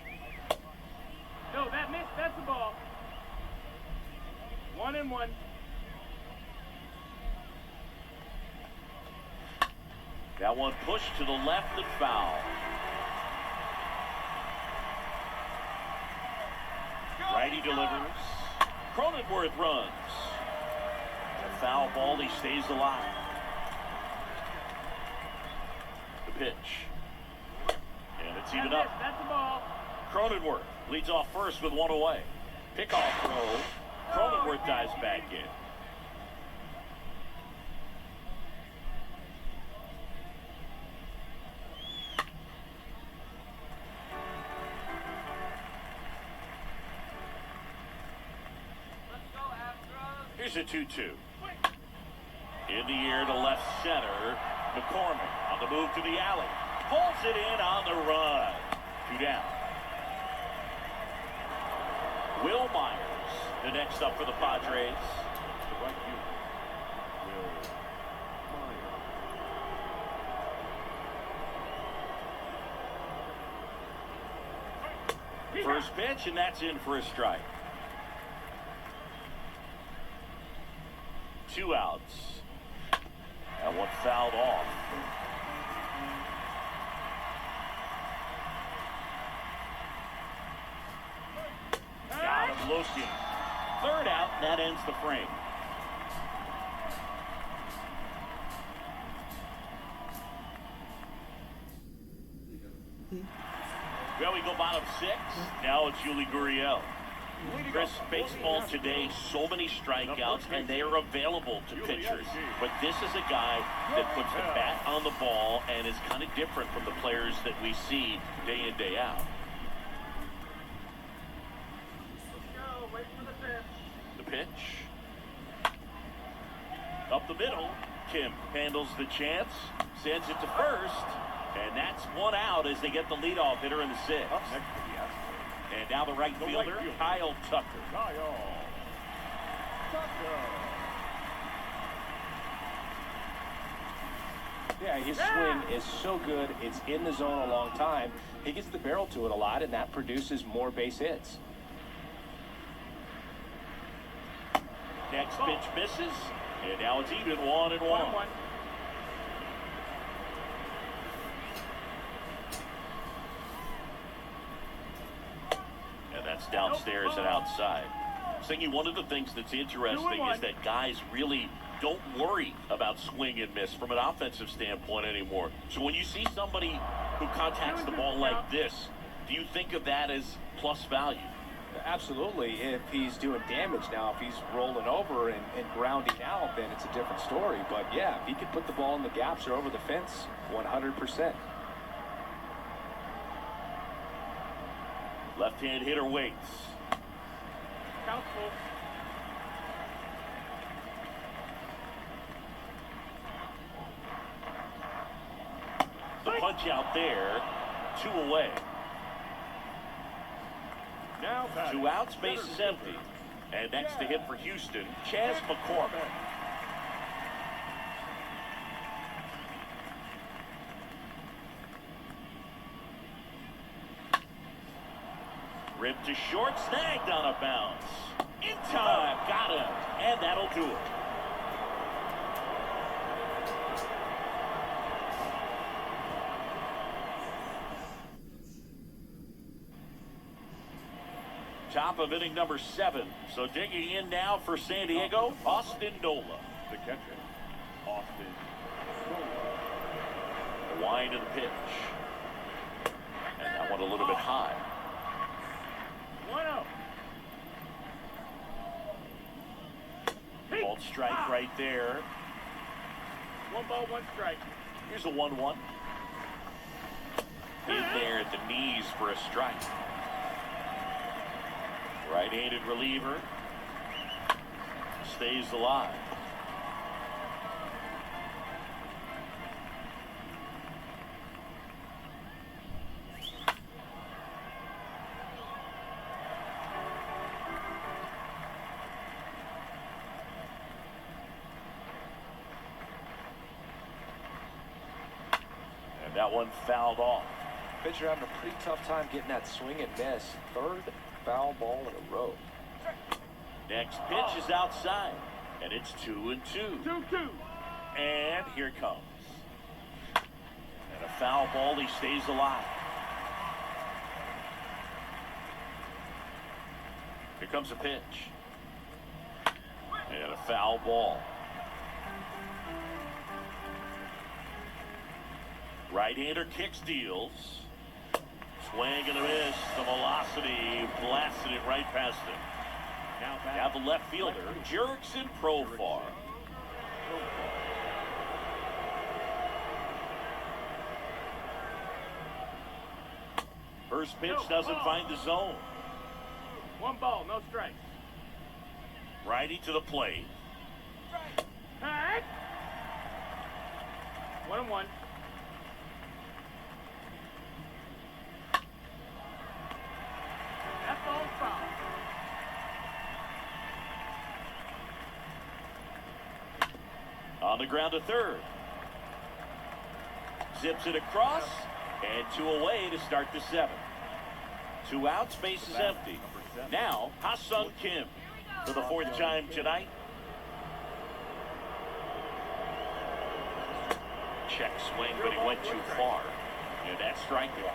No, that missed. That's the ball. 1-1. That one pushed to the left and foul. Righty delivers. Cronenworth runs. A foul ball, he stays alive. The pitch. And it's even up. That's the ball. Cronenworth leads off first with one away. Pickoff throw. Cronenworth dives back in. Here's a 2-2. In the air to left center. McCormick on the move to the alley. Pulls it in on the run. 2 down. Will Myers, the next up for the Padres. The right fielder, Will Myers. First pitch, and that's in for a strike. 2 outs. That one fouled off. Got him looking. 3rd out, and that ends the frame. Well, we go bottom 6. Now it's Yuli Gurriel. Chris, baseball today, so many strikeouts, and they are available to pitchers. But this is a guy that puts the bat on the ball and is kind of different from the players that we see day in, day out. Wait for the pitch. The pitch. Up the middle. Kim handles the chance, sends it to first, and that's 1 out as they get the leadoff hitter in the 6th. Up next to the Astros. And now the right fielder, Kyle Tucker. Kyle Tucker. Yeah, his swing is so good. It's in the zone a long time. He gets the barrel to it a lot, and that produces more base hits. Next pitch misses, and now it's even 1-1. 1-1. And that's downstairs and outside. Singy, one of the things that's interesting is that guys really don't worry about swing and miss from an offensive standpoint anymore. So when you see somebody who contacts the ball like this, do you think of that as plus value? Absolutely. If he's doing damage now, if he's rolling over and grounding out, then it's a different story. But yeah, if he can put the ball in the gaps or over the fence, 100%. Left-hand hitter waits. Count full. The punch out there, 2 away. Now batting. 2 outs, base is empty. And next to hit for Houston, Chas McCormick. Ripped to short, snagged on a bounce. In time, got him, and that'll do it. Top of inning number 7. So digging in now for San Diego, Austin Nola. The catcher, Austin Nola. Wind of the pitch. And that one a little bit high. 1-0. Called strike right there. 1 ball, 1 strike. Here's a 1-1. In there at the knees for a strike. Right-handed reliever. Stays alive. And that one fouled off. Pitcher having a pretty tough time getting that swing and miss. 3rd foul ball in a row. Next pitch is outside, and it's 2-2. 2-2. And here it comes. And a foul ball, he stays alive. Here comes a pitch. And a foul ball. Right-hander kicks, deals. Swing and a miss. The velocity blasted it right past him. Now the left fielder, Jurickson Profar. First pitch doesn't find the zone. 1 ball, no strikes. Righty to the plate. Hey! 1-1. That ball's foul. On the ground to third. Zips it across, and 2 away to start the 7th. 2 outs, base is empty. Now, Ha-Sung Kim for the 4th time tonight. Check swing, but he went too far. And that's strike one.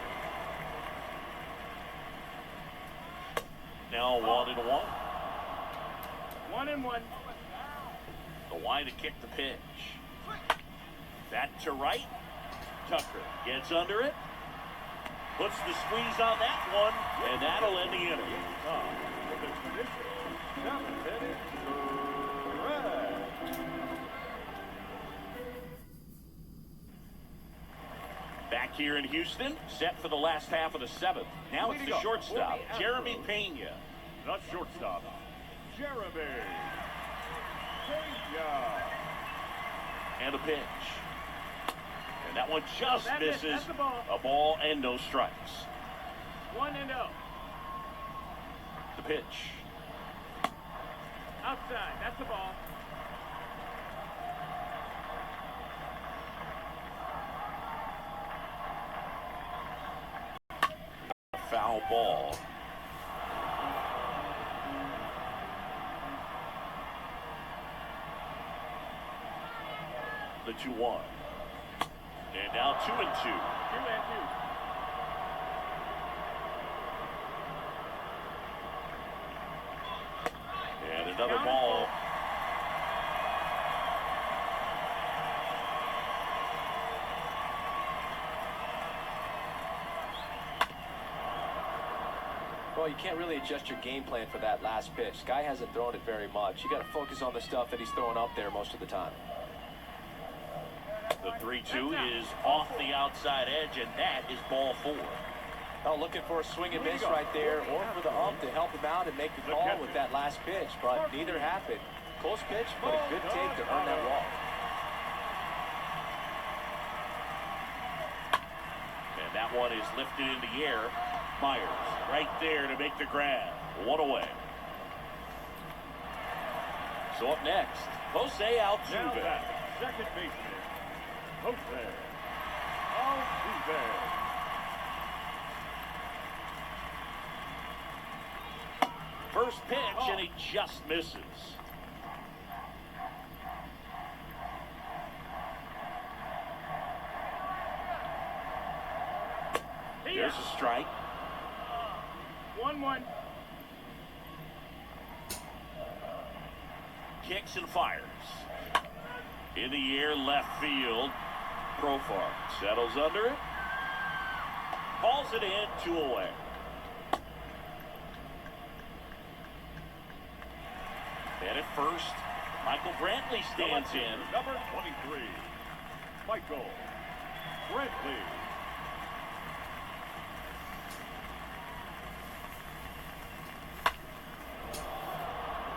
Now 1-1. 1-1. The line to kick the pitch. That to right. Tucker gets under it. Puts the squeeze on that one, and that'll end the inning. With the traditional 7th inning, red. Back here in Houston, set for the last half of the 7th. Now it's the shortstop, Jeremy Pena. The shortstop, Jeremy Pena. And a pitch. And that one just misses. That's the ball. A ball and no strikes. 1-0. The pitch. Outside, that's the ball. A foul ball. The 2-1. And now 2-2. 2-2. And another ball. Well, you can't really adjust your game plan for that last pitch. Guy hasn't thrown it very much. You got to focus on the stuff that he's throwing up there most of the time. The 3-2 is off the outside edge, and that is ball 4. Oh, looking for a swing and miss right there, or for the ump to help him out and make the call with that last pitch, but neither happened. Close pitch, but a good take to earn that walk. And that one is lifted in the air. Myers right there to make the grab. 1 away. So up next, Jose Now Altuve. back, second baseman, Jose Altuve. First pitch, and he just misses. There's a strike. 1-1. kicks and fires. In the air, left field. Profar settles under it. Balls it in, 2 away. And at first, Michael Brantley stands in. Number 23, Michael Brantley.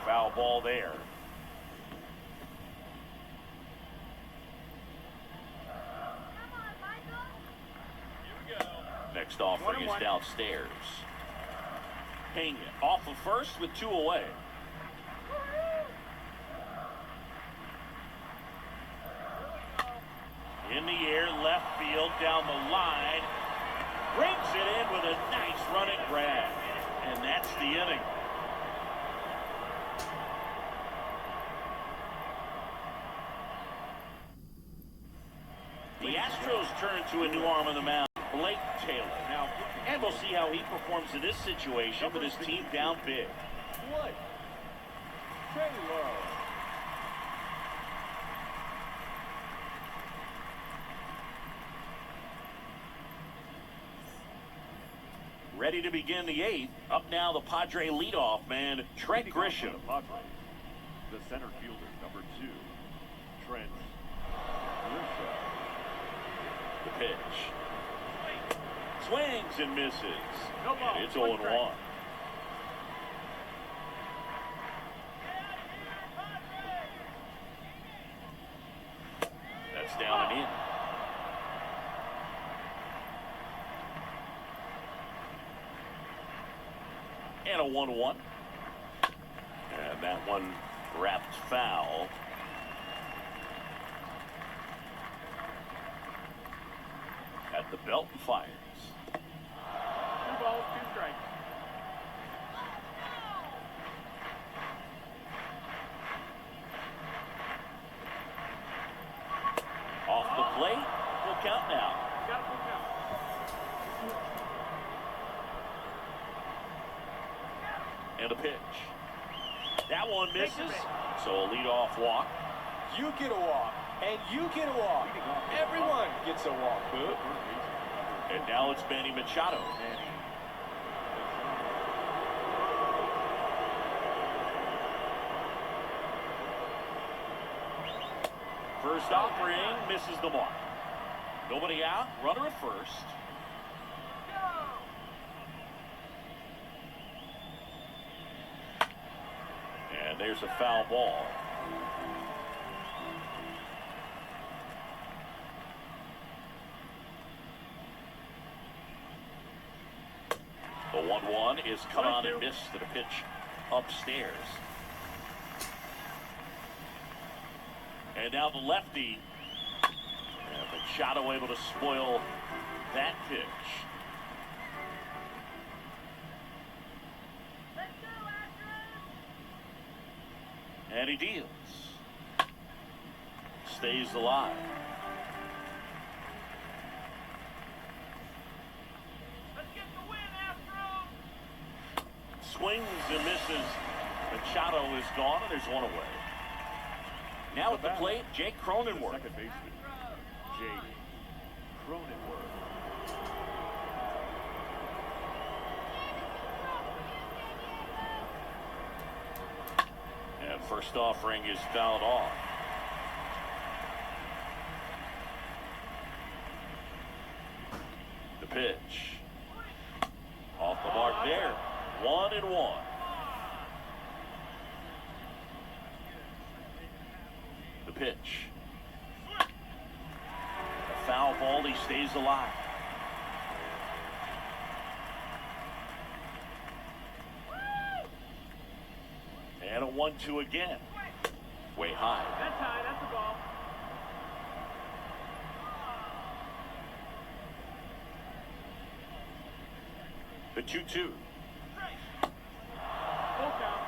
Foul ball there. Next offering is downstairs. Payne off of first with 2 away. In the air, left field, down the line. Brings it in with a nice running grab. And that's the inning. The Astros turn to a new arm on the mound, Blake Taylor. Now, and we'll see how he performs in this situation with his team down big. Blake Taylor. Ready to begin the 8th. Up now, the Padre leadoff man, Trent Grisham. The center fielder, number 2, Trent Grisham. The pitch. Swings and misses. And it's 0-1. That's down and in. And a 1-1. And that one wrapped foul. At the belt and fires. 2 balls, 2 strikes. Off the plate. Full count now. Got a full count. And a pitch. That one misses. So a leadoff walk. You get a walk, and you get a walk. Everyone gets a walk, Boo. And now it's Manny Machado. First offering misses the mark. Nobody out. Runner at first. And there's a foul ball. The 1-1 is cut on and missed to the pitch upstairs. And now the lefty. And Machado able to spoil that pitch. And he deals. Stays alive. Let's get the win, Astros! Swings and misses. Machado is gone, and there's 1 away. Now at the plate, Jake Cronenworth. Second baseman, Jake Cronenworth. And first offering is fouled off. The pitch. Off the mark there. 1-1. The pitch. A foul ball, he stays alive. And a 1-2 again. Way high. That's high, that's the ball. The 2-2. Full count.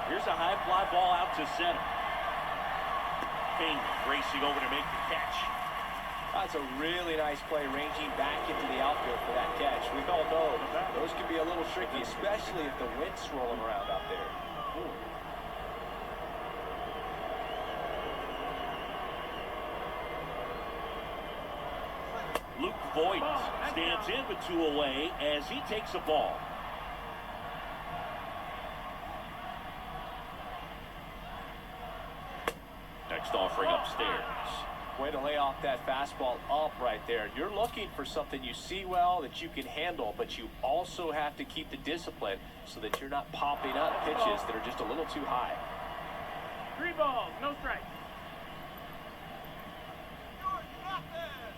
Here's a high fly ball out to center. Payne racing over to make the catch. That's a really nice play, ranging back into the outfield for that catch. We all know those can be a little tricky, especially if the wind's swirling around out there. Luke Voigt stands in with 2 away as he takes a ball. Next offering upstairs. Way to lay off that fastball up right there. You're looking for something you see well that you can handle, but you also have to keep the discipline so that you're not popping up pitches that are just a little too high. 3 balls, no strikes.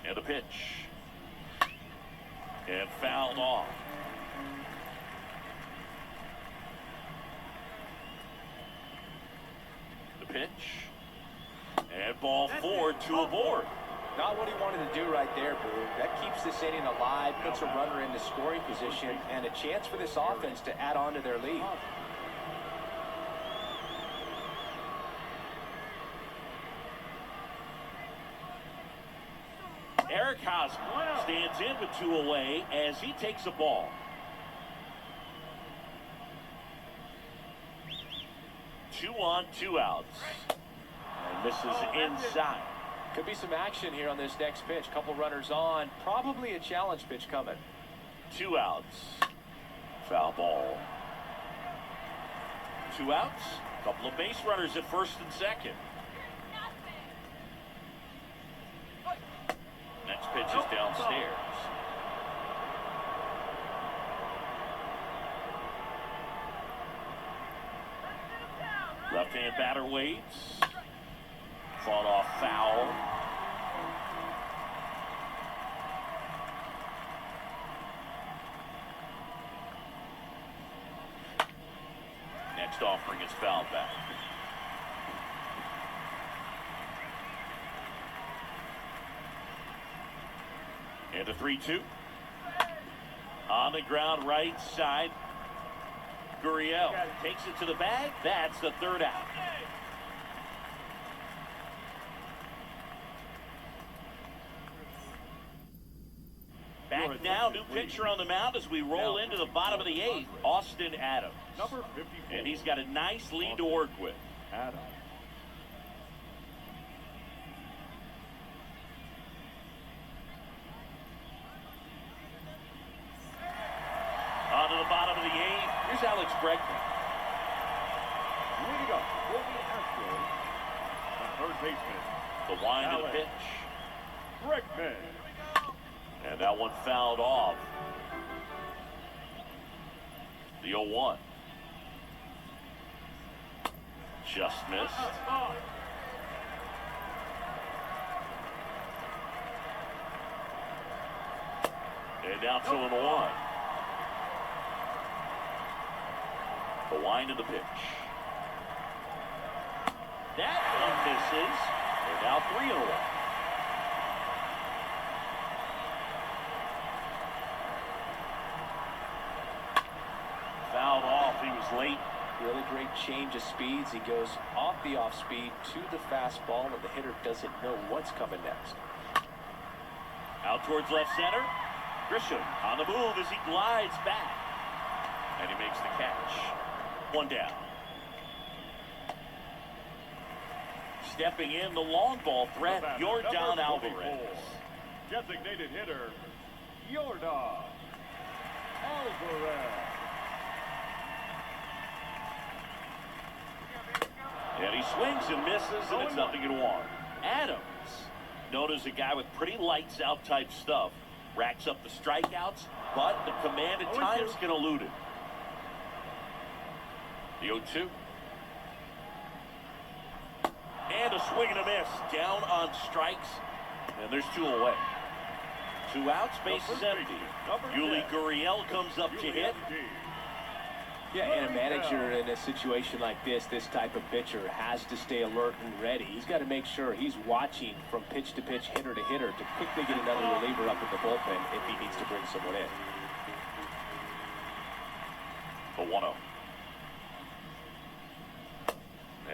And a pitch. And fouled off. The pitch. And ball 4, 2 aboard. Not what he wanted to do right there, Boo. That keeps this inning alive, puts a runner into scoring position, and a chance for this offense to add on to their lead. Eric Hosmer stands in with 2 away as he takes a ball. Two on, 2 outs. And this is inside. Could be some action here on this next pitch. Couple runners on. Probably a challenge pitch coming. 2 outs. Foul ball. 2 outs. Couple of base runners at first and second. Next pitch is downstairs. Left-hand batter waits. Fought off foul. Next offering is fouled back. And a 3-2. On the ground right side. Gurriel takes it to the bag. That's the 3rd out. Back now, new pitcher on the mound as we roll into the bottom of the 8th, Austin Adams. Number 54. And he's got a nice lead to work with. Adams. On to the bottom of the 8th, here's Alex Bregman. Leading up for the Astros, the third baseman, The wind of the pitch. Bregman. And that one fouled off. The 0-1. Just missed. And now 2-1. The wind of the pitch. That one misses. And now 3-1. Fouled off. He was late. Really great change of speeds. He goes off the off speed to the fastball, and the hitter doesn't know what's coming next. Out towards left center. Grisham on the move as he glides back. And he makes the catch. 1 down. Stepping in the long ball threat, Yordan Alvarez. Designated hitter, Yordan Alvarez. And he swings and misses, and it's 0-1. Adams, known as a guy with pretty lights out type stuff, racks up the strikeouts, but the command at times can elude it. The 0-2. And a swing and a miss. Down on strikes. And there's 2 away. 2 outs, base is empty. Yuli Gurriel comes up to hit. Yeah, and a manager in a situation like this type of pitcher has to stay alert and ready. He's got to make sure he's watching from pitch to pitch, hitter to hitter, to quickly get another reliever up in the bullpen if he needs to bring someone in. The 1-0.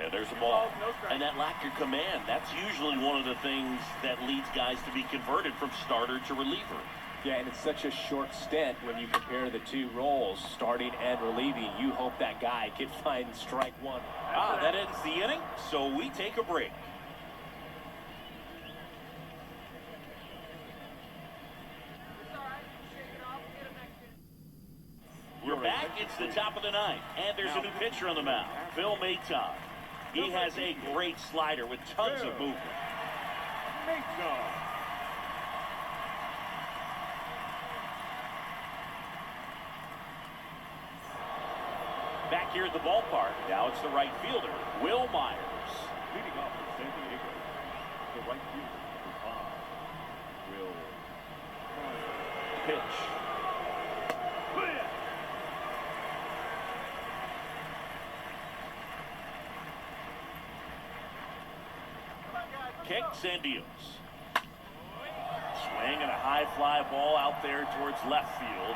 And there's a ball. And that lack of command, that's usually one of the things that leads guys to be converted from starter to reliever. Yeah, and it's such a short stint when you compare the two roles, starting and relieving. You hope that guy can find strike one. That ends the inning, so we take a break. We're back. It's the top of the ninth, and there's a new pitcher on the mound, Phil Maton. He has a great slider with tons of movement. Back here at the ballpark, now it's the right fielder, Will Myers. Leading off for San Diego, the right fielder, Will Myers. Pitch. Kicks and deals. Swing and a high fly ball out there towards left field.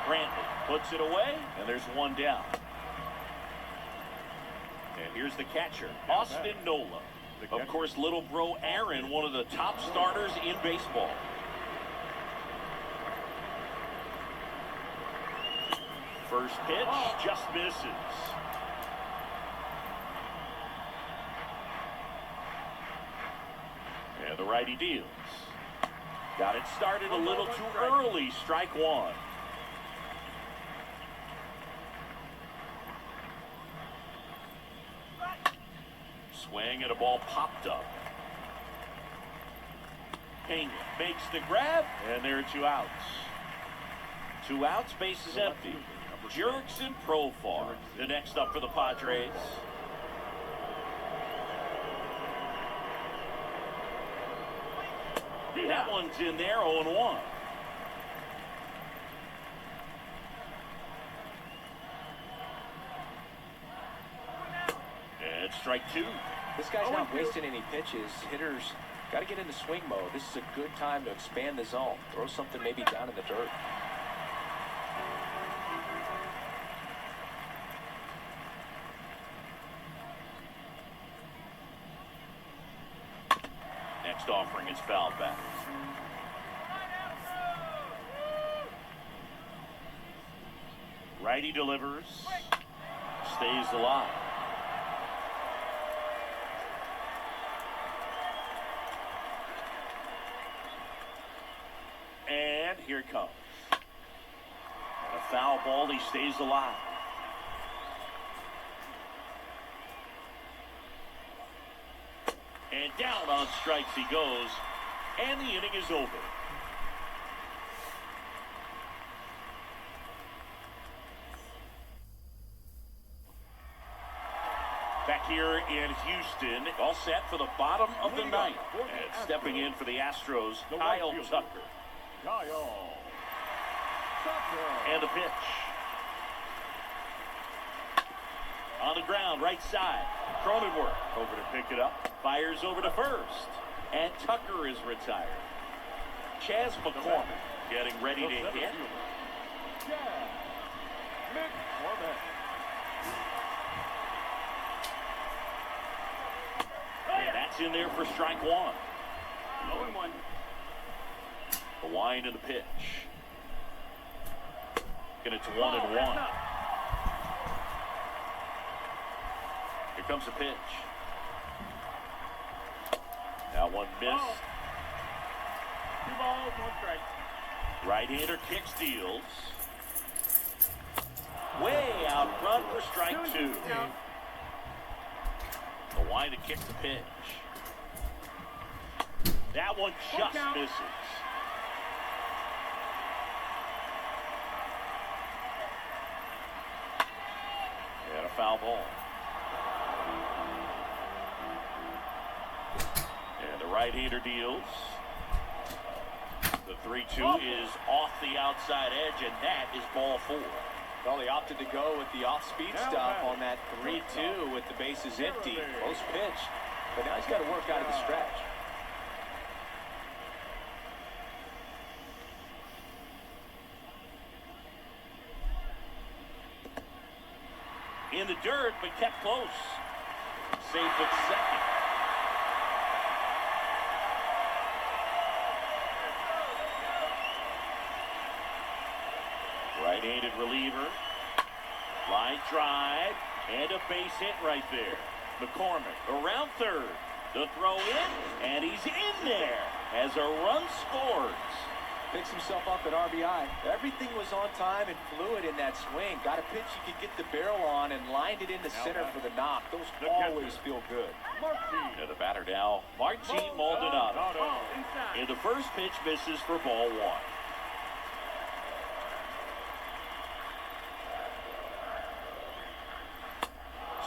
Brantley puts it away, and there's one down. And here's the catcher, Austin Nola. Of course, little bro Aaron, one of the top starters in baseball. First pitch just misses. And the righty deals. Got it started a little too early. Strike one. Swing and a ball popped up. Pena makes the grab, and there are 2 outs. 2 outs, base is empty. Jurickson Profar, the next up for the Padres. That one's in there, 0-1. And strike 2. This guy's not wasting any pitches. Hitters got to get into swing mode. This is a good time to expand the zone. Throw something maybe down in the dirt. Next offering is fouled back. Righty delivers. Stays alive. And here it comes. And a foul ball, he stays alive. And down on strikes he goes, and the inning is over. Back here in Houston, all set for the bottom of the ninth. And stepping in for the Astros, Kyle Tucker. And the pitch. On the ground, right side. Cronenworth over to pick it up. Fires over to first. And Tucker is retired. Chas McCormick getting ready to hit. And that's in there for strike one. 0-1. The wind and the pitch. And it's 1-1. Here comes the pitch. That one missed. 2 balls, 1 strike. Right-hander kicks, deals. Way out front for strike 2. The wind to kick the pitch. That one just misses. And a foul ball. And the right-hander deals. The 3-2 is off the outside edge, and that is ball 4. Well, they opted to go with the off-speed stuff on that 3-2 with the bases empty. Close pitch, but now he's got to work out of the stretch. In the dirt, but kept close. Safe at second. Right-handed reliever. Line drive. And a base hit right there. McCormick around third. The throw in. And he's in there as a run scores. Picks himself up at RBI. Everything was on time and fluid in that swing. Got a pitch he could get the barrel on and lined it into center for the knock. Those always feel good. And the batter now, Martin Maldonado. And the first pitch misses for ball one.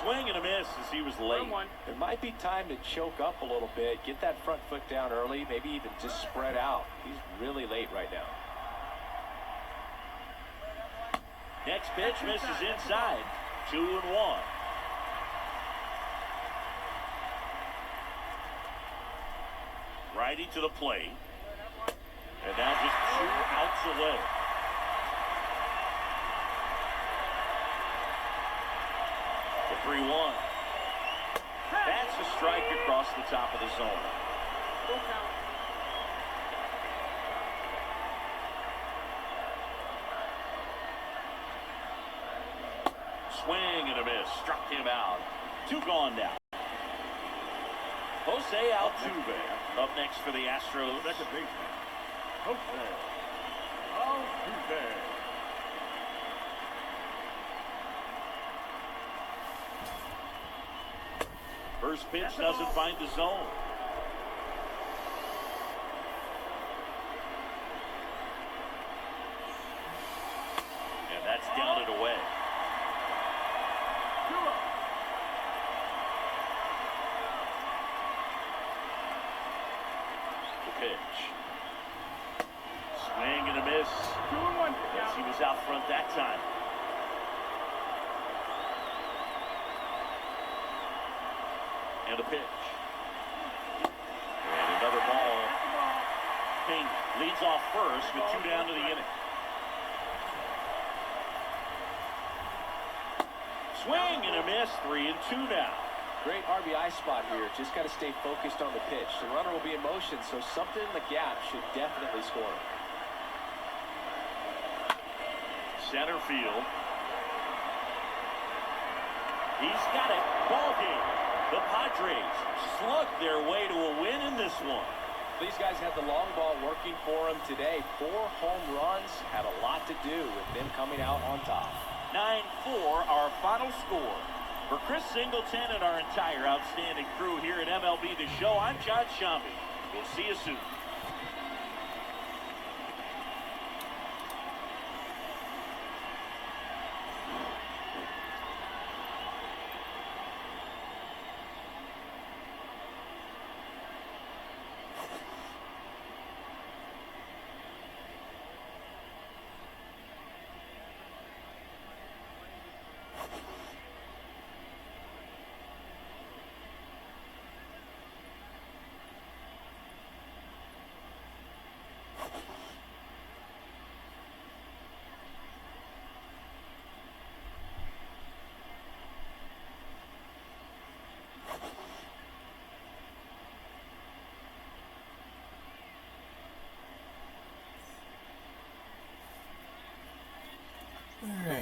Swing and a miss as he was late. It might be time to choke up a little bit, get that front foot down early, maybe even just spread out. He's really late right now. Next pitch misses inside. 2-1. Righty to the plate. And now just 2 outs away. The 3-1. That's a strike across the top of the zone. Swing and a miss. Struck him out. 2 gone now. Jose Altuve up next for the Astros. Second baseman, Jose Altuve. First pitch doesn't find the zone. And that's down and away. The pitch. Swing and a miss. Yes, he was out front that time. And a pitch. And another ball. Ping leads off first with 2 down to the inning. Swing and a miss. 3-2 now. Great RBI spot here. Just got to stay focused on the pitch. The runner will be in motion, so something in the gap should definitely score. Center field. He's got it. Ball game. The Padres slugged their way to a win in this one. These guys had the long ball working for them today. 4 home runs had a lot to do with them coming out on top. 9-4, our final score. For Chris Singleton and our entire outstanding crew here at MLB The Show, I'm John Shambi. We'll see you soon.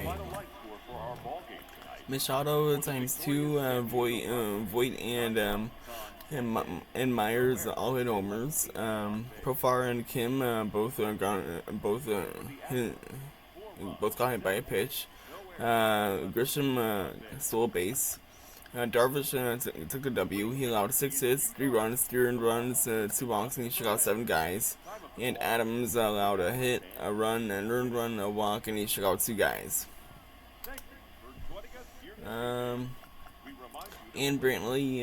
Final light score for our ball game tonight. Machado ×2, Voit and Myers all hit homers. Profar and Kim both got hit by a pitch. Grisham stole a base. Darvish took the W. He allowed 6 hits, 3 runs, 3 earned runs, 2 walks, and he struck out 7 guys. And Adams allowed a hit, a run, an earned run, a walk, and he struck out 2 guys. And Brantley,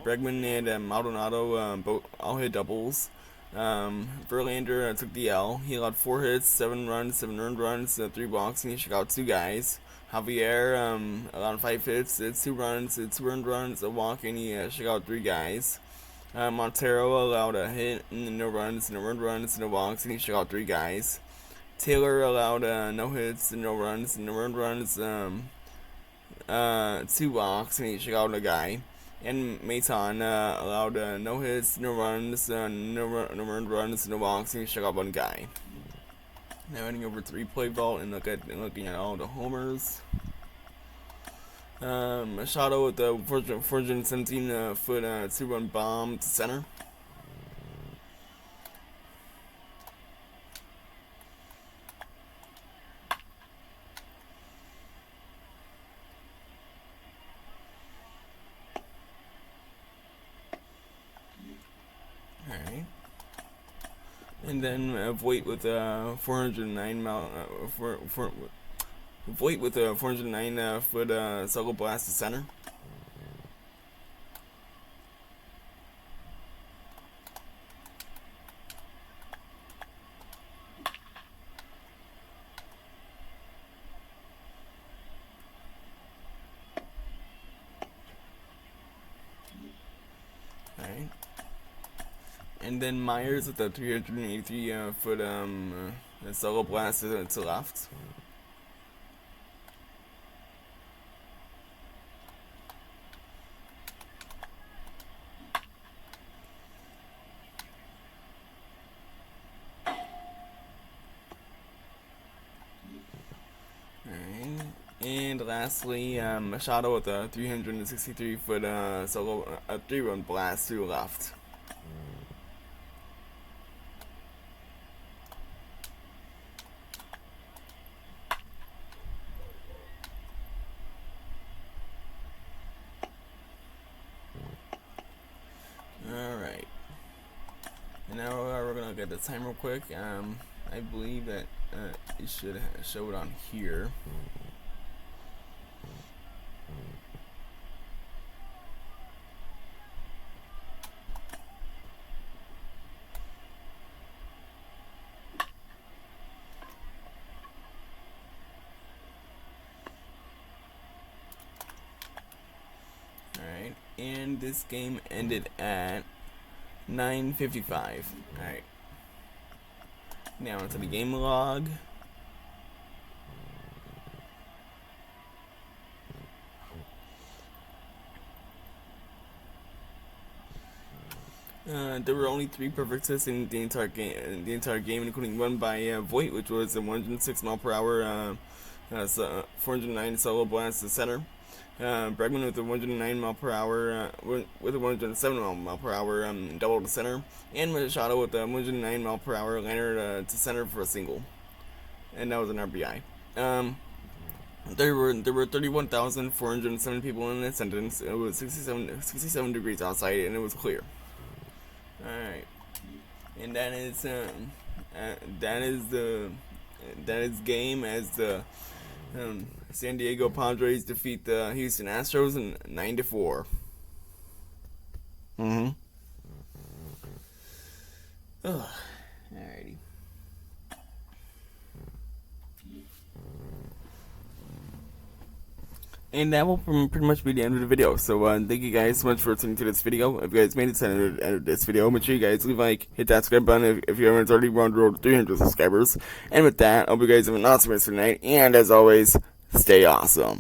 Bregman, and Maldonado both all hit doubles. Verlander took the L. He allowed 4 hits, 7 runs, 7 earned runs, 3 walks, and he struck out 2 guys. Javier allowed 5 hits, 2 runs, 2 earned runs, a walk, and he struck out 3 guys. Montero allowed a hit, no runs, no earned runs, no walks, and he struck out 3 guys. Taylor allowed no hits, no runs, no earned runs, 2 walks, and he struck out a guy. and Maton allowed no hits, no runs, no earned runs, no walks, and he struck out one guy. Now heading over to replay vault and looking at all the homers. Machado with the 417 foot 2-run bomb to center. Alright. And then Voight with 409 mile Voight with a 409 foot solo blast to center. Alright. And then Myers with a 383 foot solo blast to left. And lastly, Machado with a 363 foot solo 3-run blast to left. Alright. And now we're gonna get the time real quick. I believe that it should show it on here. Alright, and this game ended at 9:55. Alright. Now into the game log. There were only 3 perfect hits in the entire game, including one by Voight, which was a 106 mile per hour, 409 solo blast to center. Bregman with a 109 mile per hour, with a 107 mile per hour double to center, and Machado with a 109 mile per hour liner to center for a single, and that was an RBI. There were 31,407 people in attendance. It was 67 degrees outside, and it was clear. All right, and that is game as the San Diego Padres defeat the Houston Astros in 9-4. Alrighty. And that will pretty much be the end of the video. So thank you guys so much for listening to this video. If you guys made it to the end of this video, make sure you guys leave a like, hit that subscribe button if you haven't already. We're on the road to 300 subscribers. And with that, I hope you guys have an awesome rest of the night. And as always, stay awesome.